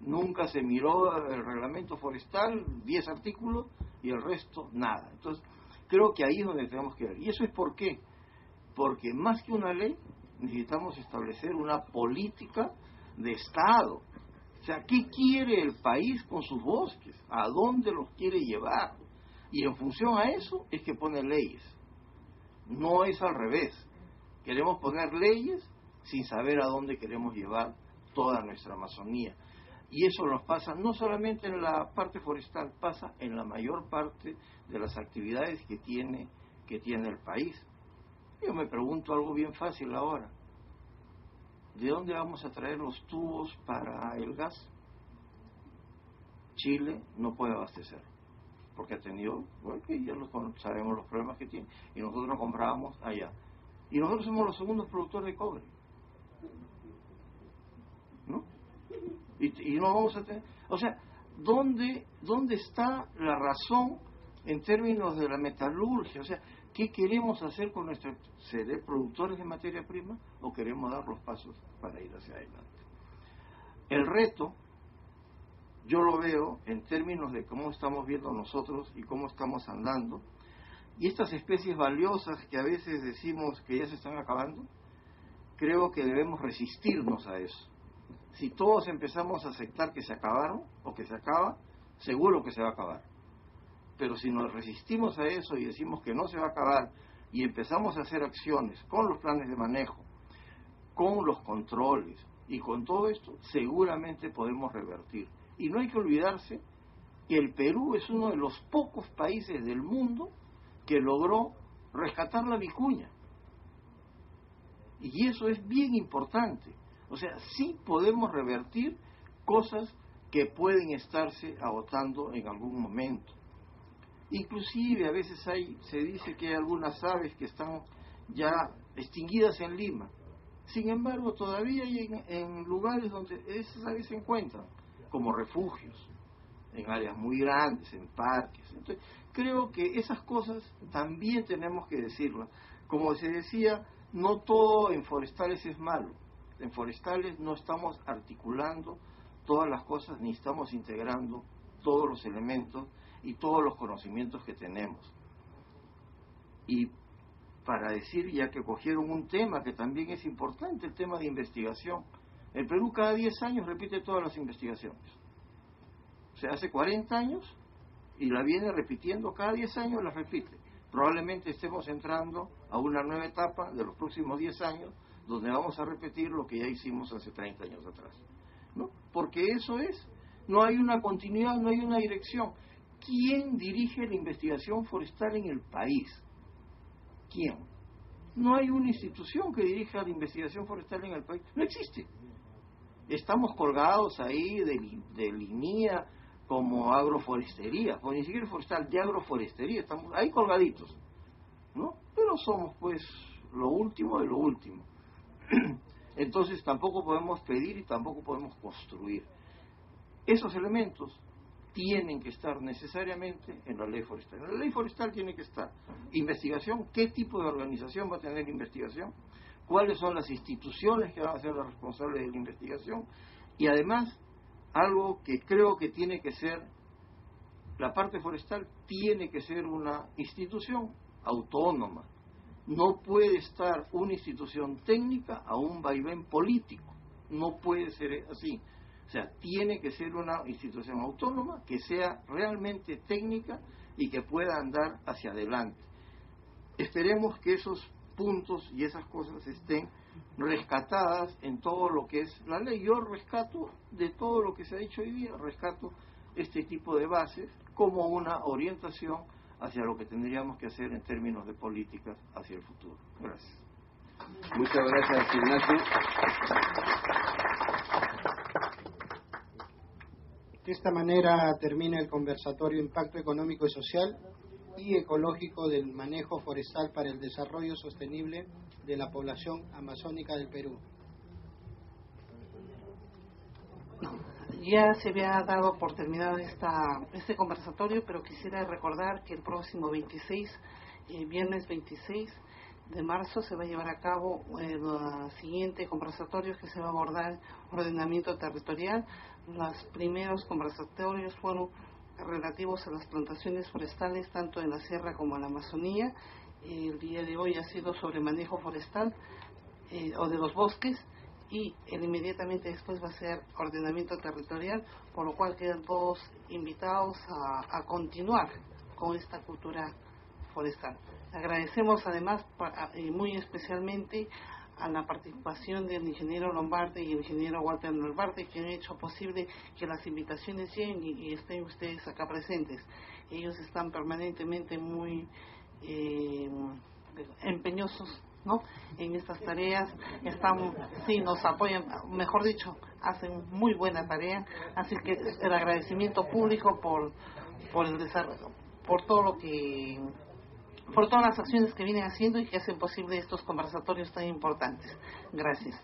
Nunca se miró el reglamento forestal, 10 artículos y el resto nada. Entonces, creo que ahí es donde tenemos que ver. ¿Y eso es por qué? Porque más que una ley, necesitamos establecer una política de Estado. O sea, ¿qué quiere el país con sus bosques? ¿A dónde los quiere llevar? Y en función a eso es que pone leyes. No es al revés. Queremos poner leyes sin saber a dónde queremos llevar toda nuestra Amazonía. Y eso nos pasa no solamente en la parte forestal, pasa en la mayor parte de las actividades que tiene el país. Yo me pregunto algo bien fácil ahora. ¿De dónde vamos a traer los tubos para el gas? Chile no puede abastecer. porque ha tenido, bueno, que ya sabemos los problemas que tiene, y nosotros comprábamos allá. Y nosotros somos los segundos productores de cobre, ¿no? Y no vamos a tener, o sea, ¿dónde está la razón en términos de la metalurgia? O sea, ¿qué queremos hacer con nuestros ser productores de materia prima o queremos dar los pasos para ir hacia adelante? El reto, yo lo veo en términos de cómo estamos viendo nosotros y cómo estamos andando, y estas especies valiosas que a veces decimos que ya se están acabando, creo que debemos resistirnos a eso. Si todos empezamos a aceptar que se acabaron o que se acaba, seguro que se va a acabar. Pero si nos resistimos a eso y decimos que no se va a acabar y empezamos a hacer acciones con los planes de manejo, con los controles y con todo esto, seguramente podemos revertir. Y no hay que olvidarse que el Perú es uno de los pocos países del mundo que logró rescatar la vicuña. Y eso es bien importante. O sea, sí podemos revertir cosas que pueden estarse agotando en algún momento. Inclusive a veces se dice que hay algunas aves que están ya extinguidas en Lima. Sin embargo, todavía hay en lugares donde esas aves se encuentran, como refugios, en áreas muy grandes, en parques. Entonces, creo que esas cosas también tenemos que decirlas. Como se decía, no todo en forestales es malo. En forestales no estamos articulando todas las cosas, ni estamos integrando todos los elementos y todos los conocimientos que tenemos. Y para decir, ya que cogieron un tema que también es importante, el tema de investigación. El Perú cada 10 años repite todas las investigaciones. O sea, hace 40 años y la viene repitiendo, cada 10 años la repite. Probablemente estemos entrando a una nueva etapa de los próximos 10 años, donde vamos a repetir lo que ya hicimos hace 30 años atrás, ¿no? Porque eso es, no hay una continuidad, no hay una dirección. ¿Quién dirige la investigación forestal en el país? ¿Quién? No hay una institución que dirija la investigación forestal en el país, no existe. Estamos colgados ahí de línea como agroforestería, pues ni siquiera forestal, de agroforestería, estamos ahí colgaditos, ¿no? Pero somos pues lo último de lo último. Entonces tampoco podemos pedir y tampoco podemos construir. Esos elementos tienen que estar necesariamente en la ley forestal. En la ley forestal tiene que estar investigación, qué tipo de organización va a tener investigación, cuáles son las instituciones que van a ser las responsables de la investigación, y además algo que creo que tiene que ser, la parte forestal tiene que ser una institución autónoma. No puede estar una institución técnica a un vaivén político, no puede ser así. O sea, tiene que ser una institución autónoma que sea realmente técnica y que pueda andar hacia adelante. Esperemos que esos puntos y esas cosas estén rescatadas en todo lo que es la ley. Yo rescato de todo lo que se ha dicho hoy día, rescato este tipo de bases como una orientación hacia lo que tendríamos que hacer en términos de políticas hacia el futuro. Gracias. Muchas gracias, Ignacio. De esta manera termina el conversatorio Impacto Económico y Social y Ecológico del Manejo Forestal para el Desarrollo Sostenible de la Población Amazónica del Perú. Ya se había dado por terminado este conversatorio, pero quisiera recordar que el próximo viernes 26 de marzo se va a llevar a cabo el siguiente conversatorio que se va a abordar ordenamiento territorial. Los primeros conversatorios fueron relativos a las plantaciones forestales tanto en la sierra como en la Amazonía. El día de hoy ha sido sobre manejo forestal o de los bosques, y inmediatamente después va a ser ordenamiento territorial, por lo cual quedan todos invitados a continuar con esta cultura forestal. Agradecemos además muy especialmente a la participación del ingeniero Lombardi y el ingeniero Walter Lombardi, que han hecho posible que las invitaciones lleguen y estén ustedes acá presentes. Ellos están permanentemente muy empeñosos, ¿no?, en estas tareas. Nos apoyan, mejor dicho, hacen muy buena tarea, así que el agradecimiento público por el desarrollo, por todo lo que, por todas las acciones que vienen haciendo y que hacen posible estos conversatorios tan importantes. Gracias.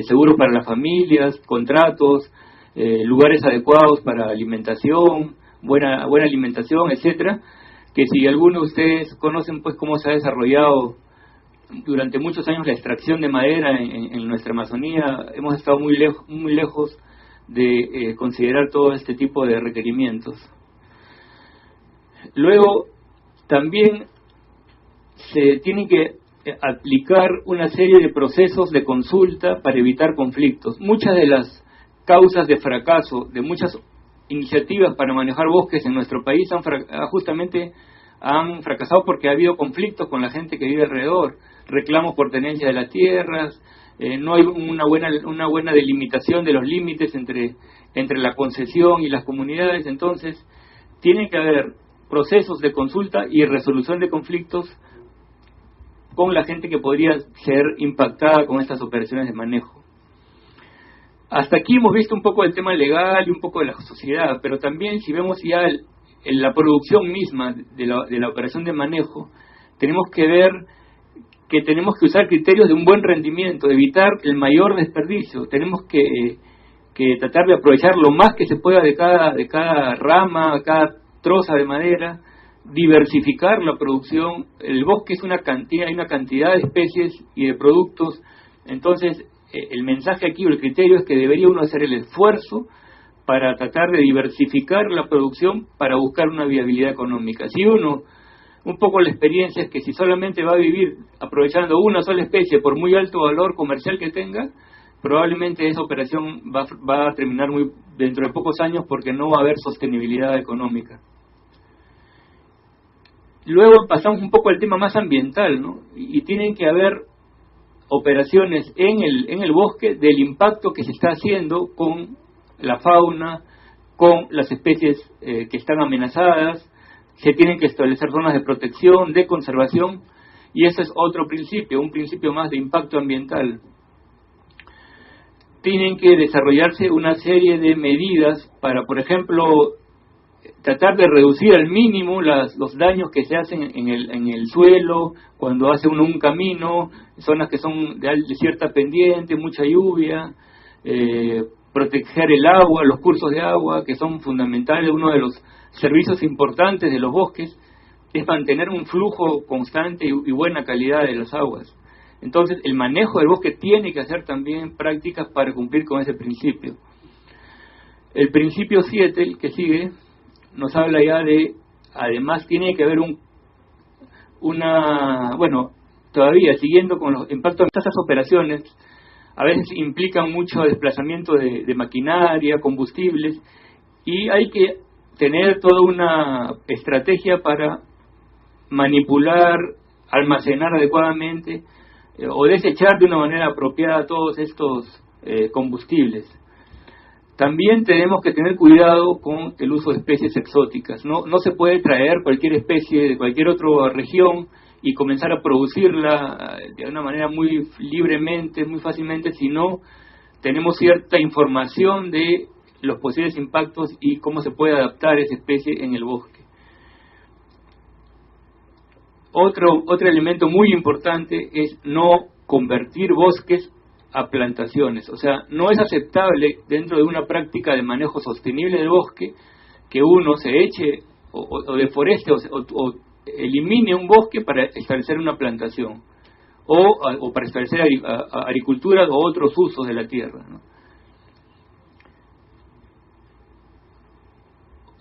seguros para las familias, contratos, lugares adecuados para alimentación, buena alimentación, etcétera, que si algunos de ustedes conocen pues cómo se ha desarrollado durante muchos años la extracción de madera en nuestra Amazonía, hemos estado muy lejos de considerar todo este tipo de requerimientos. Luego, también se tienen que aplicar una serie de procesos de consulta para evitar conflictos. Muchas de las causas de fracaso de muchas iniciativas para manejar bosques en nuestro país justamente han fracasado porque ha habido conflictos con la gente que vive alrededor, reclamos por tenencia de las tierras, no hay una buena delimitación de los límites entre la concesión y las comunidades. Entonces tiene que haber procesos de consulta y resolución de conflictos con la gente que podría ser impactada con estas operaciones de manejo. Hasta aquí hemos visto un poco del tema legal y un poco de la sociedad, pero también si vemos ya en la producción misma de la operación de manejo, tenemos que ver que tenemos que usar criterios de un buen rendimiento, evitar el mayor desperdicio. Tenemos que tratar de aprovechar lo más que se pueda de cada rama, cada troza de madera, diversificar la producción. El bosque es hay una cantidad de especies y de productos. Entonces el mensaje aquí o el criterio es que debería uno hacer el esfuerzo para tratar de diversificar la producción para buscar una viabilidad económica. Si uno, un poco la experiencia es que si solamente va a vivir aprovechando una sola especie por muy alto valor comercial que tenga, probablemente esa operación va a terminar dentro de pocos años porque no va a haber sostenibilidad económica. Luego pasamos un poco al tema más ambiental, ¿no? Y tienen que haber operaciones en el bosque del impacto que se está haciendo con la fauna, con las especies que están amenazadas. Se tienen que establecer zonas de protección, de conservación, y ese es otro principio, un principio más de impacto ambiental. Tienen que desarrollarse una serie de medidas para, por ejemplo, tratar de reducir al mínimo los daños que se hacen en el suelo, cuando hace uno un camino, zonas que son de cierta pendiente, mucha lluvia, proteger el agua, los cursos de agua, que son fundamentales. Uno de los servicios importantes de los bosques es mantener un flujo constante y buena calidad de las aguas. Entonces, el manejo del bosque tiene que hacer también prácticas para cumplir con ese principio. El principio 7, el que sigue, nos habla ya de, además tiene que haber todavía siguiendo con los impactos de estas operaciones, a veces implican mucho desplazamiento de maquinaria, combustibles, y hay que tener toda una estrategia para manipular, almacenar adecuadamente o desechar de una manera apropiada todos estos combustibles. También tenemos que tener cuidado con el uso de especies exóticas. No se puede traer cualquier especie de cualquier otra región y comenzar a producirla de una manera muy libremente, muy fácilmente, si no tenemos cierta información de los posibles impactos y cómo se puede adaptar esa especie en el bosque. Otro elemento muy importante es no convertir bosques a plantaciones. O sea, no es aceptable dentro de una práctica de manejo sostenible del bosque que uno se eche o deforeste o elimine un bosque para establecer una plantación o para establecer agricultura o otros usos de la tierra, ¿no?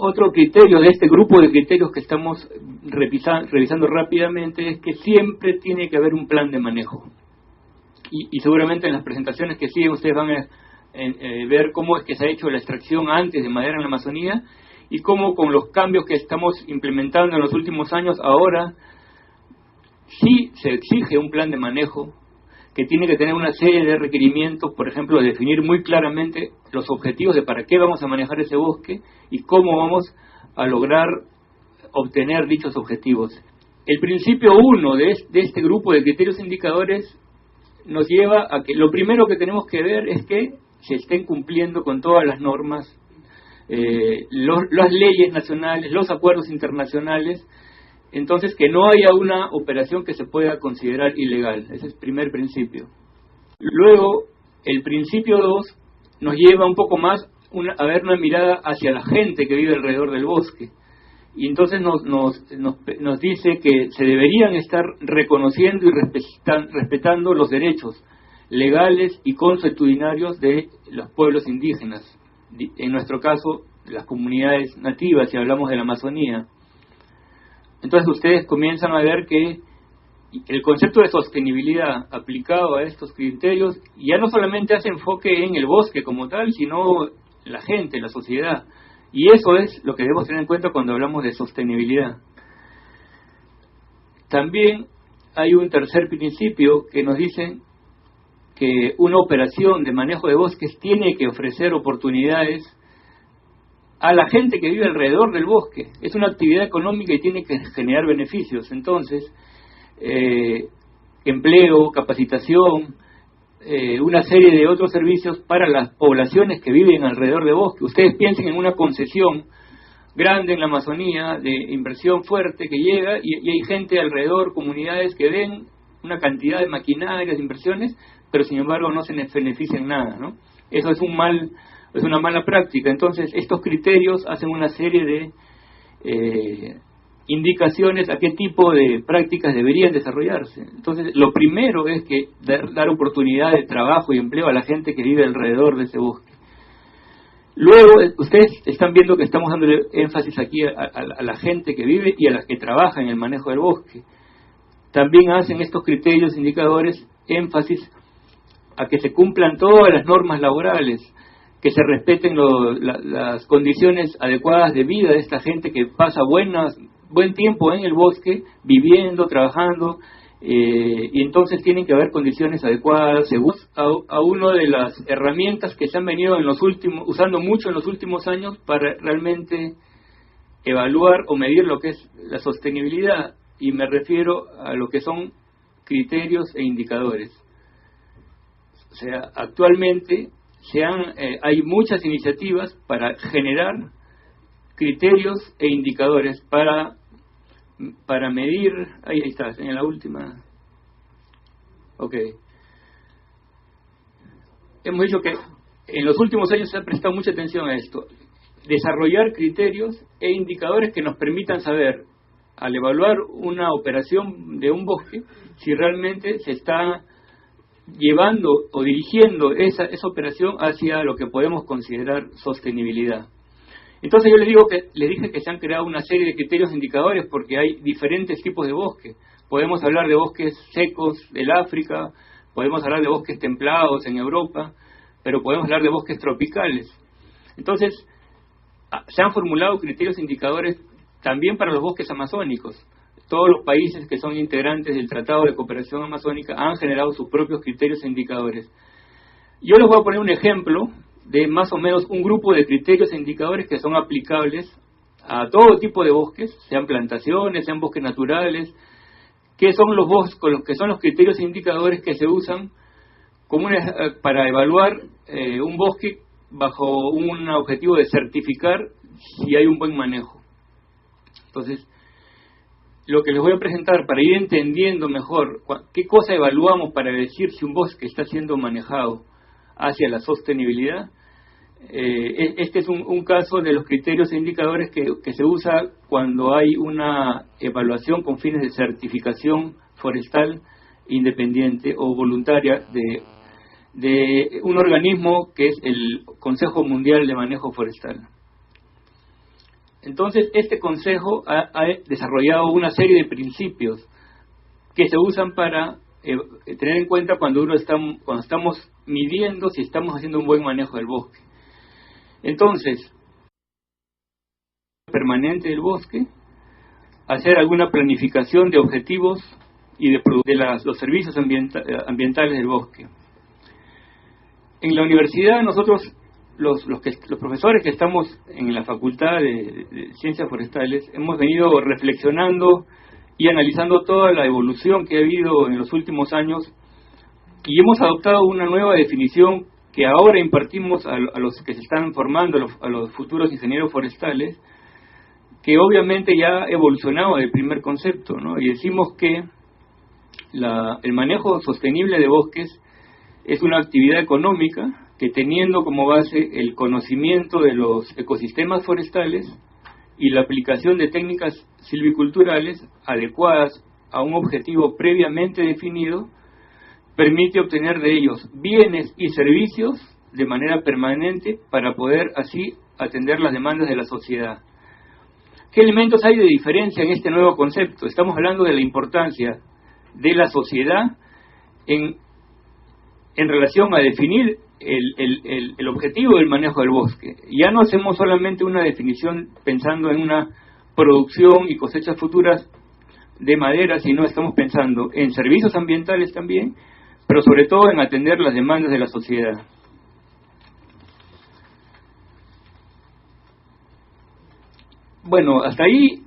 Otro criterio de este grupo de criterios que estamos revisando rápidamente es que siempre tiene que haber un plan de manejo. Y seguramente en las presentaciones que siguen ustedes van a ver cómo es que se ha hecho la extracción antes de madera en la Amazonía y cómo con los cambios que estamos implementando en los últimos años ahora sí se exige un plan de manejo que tiene que tener una serie de requerimientos, por ejemplo, definir muy claramente los objetivos de para qué vamos a manejar ese bosque y cómo vamos a lograr obtener dichos objetivos. El principio 1 de este grupo de criterios indicadores nos lleva a que lo primero que tenemos que ver es que se estén cumpliendo con todas las normas, las leyes nacionales, los acuerdos internacionales. Entonces, que no haya una operación que se pueda considerar ilegal. Ese es el primer principio. Luego, el principio 2 nos lleva un poco más a ver una mirada hacia la gente que vive alrededor del bosque. Y entonces nos dice que se deberían estar reconociendo y respetando los derechos legales y consuetudinarios de los pueblos indígenas, en nuestro caso las comunidades nativas, si hablamos de la Amazonía. Entonces ustedes comienzan a ver que el concepto de sostenibilidad aplicado a estos criterios ya no solamente hace enfoque en el bosque como tal, sino la gente, la sociedad. Y eso es lo que debemos tener en cuenta cuando hablamos de sostenibilidad. También hay un tercer principio que nos dice que una operación de manejo de bosques tiene que ofrecer oportunidades a la gente que vive alrededor del bosque. Es una actividad económica y tiene que generar beneficios. Entonces, empleo, capacitación, una serie de otros servicios para las poblaciones que viven alrededor de bosque. Ustedes piensen en una concesión grande en la Amazonía, de inversión fuerte que llega, y hay gente alrededor, comunidades que ven una cantidad de maquinarias, de inversiones, pero sin embargo no se benefician nada, ¿no? Eso es una mala práctica. Entonces, estos criterios hacen una serie de indicaciones a qué tipo de prácticas deberían desarrollarse. Entonces, lo primero es que dar oportunidad de trabajo y empleo a la gente que vive alrededor de ese bosque. Luego, ustedes están viendo que estamos dando énfasis aquí a la gente que vive y a las que trabaja en el manejo del bosque. También hacen estos criterios indicadores énfasis a que se cumplan todas las normas laborales, que se respeten las condiciones adecuadas de vida de esta gente que pasa buen tiempo en el bosque, viviendo, trabajando, y entonces tienen que haber condiciones adecuadas, según a una de las herramientas que se han venido usando mucho en los últimos años para realmente evaluar o medir lo que es la sostenibilidad, y me refiero a lo que son criterios e indicadores. O sea, actualmente hay muchas iniciativas para generar criterios e indicadores para medir. Ahí está, en la última. Ok. Hemos dicho que en los últimos años se ha prestado mucha atención a esto. Desarrollar criterios e indicadores que nos permitan saber, al evaluar una operación de un bosque, si realmente se está llevando o dirigiendo esa operación hacia lo que podemos considerar sostenibilidad. Entonces yo les dije que se han creado una serie de criterios e indicadores porque hay diferentes tipos de bosques. Podemos hablar de bosques secos del África, podemos hablar de bosques templados en Europa, pero podemos hablar de bosques tropicales. Entonces, se han formulado criterios e indicadores también para los bosques amazónicos. Todos los países que son integrantes del Tratado de Cooperación Amazónica han generado sus propios criterios e indicadores. Yo les voy a poner un ejemplo de más o menos un grupo de criterios e indicadores que son aplicables a todo tipo de bosques, sean plantaciones, sean bosques naturales, que son los criterios e indicadores que se usan para evaluar un bosque bajo un objetivo de certificar si hay un buen manejo. Entonces, lo que les voy a presentar para ir entendiendo mejor qué cosa evaluamos para decir si un bosque está siendo manejado hacia la sostenibilidad. Este es un caso de los criterios e indicadores que se usa cuando hay una evaluación con fines de certificación forestal independiente o voluntaria de un organismo que es el Consejo Mundial de Manejo Forestal. Entonces, este consejo ha desarrollado una serie de principios que se usan para tener en cuenta cuando estamos midiendo si estamos haciendo un buen manejo del bosque. Entonces, permanente del bosque, hacer alguna planificación de objetivos y de los servicios ambientales del bosque. En la universidad nosotros, los profesores que estamos en la Facultad de Ciencias Forestales, hemos venido reflexionando y analizando toda la evolución que ha habido en los últimos años y hemos adoptado una nueva definición que ahora impartimos a los que se están formando, a los futuros ingenieros forestales, que obviamente ya ha evolucionado del primer concepto, ¿no? Y decimos que el manejo sostenible de bosques es una actividad económica que, teniendo como base el conocimiento de los ecosistemas forestales y la aplicación de técnicas silviculturales adecuadas a un objetivo previamente definido, permite obtener de ellos bienes y servicios de manera permanente para poder así atender las demandas de la sociedad. ¿Qué elementos hay de diferencia en este nuevo concepto? Estamos hablando de la importancia de la sociedad en relación a definir el objetivo del manejo del bosque. Ya no hacemos solamente una definición pensando en una producción y cosechas futuras de madera, sino estamos pensando en servicios ambientales también, pero sobre todo en atender las demandas de la sociedad. Bueno, hasta ahí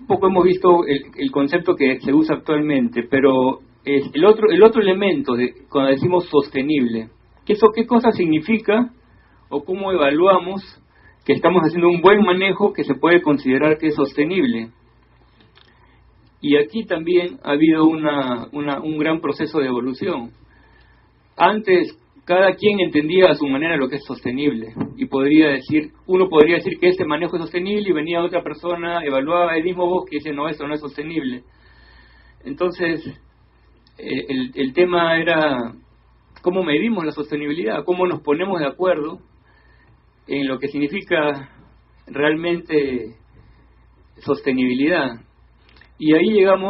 un poco hemos visto el concepto que se usa actualmente, pero el otro elemento de cuando decimos sostenible, ¿qué cosa significa o cómo evaluamos que estamos haciendo un buen manejo que se puede considerar que es sostenible? Y aquí también ha habido un gran proceso de evolución. Antes cada quien entendía a su manera lo que es sostenible, y uno podría decir que este manejo es sostenible, y venía otra persona, evaluaba el mismo bosque y dice, no, esto no es sostenible. Entonces el tema era cómo medimos la sostenibilidad, cómo nos ponemos de acuerdo en lo que significa realmente sostenibilidad. Y ahí llegamos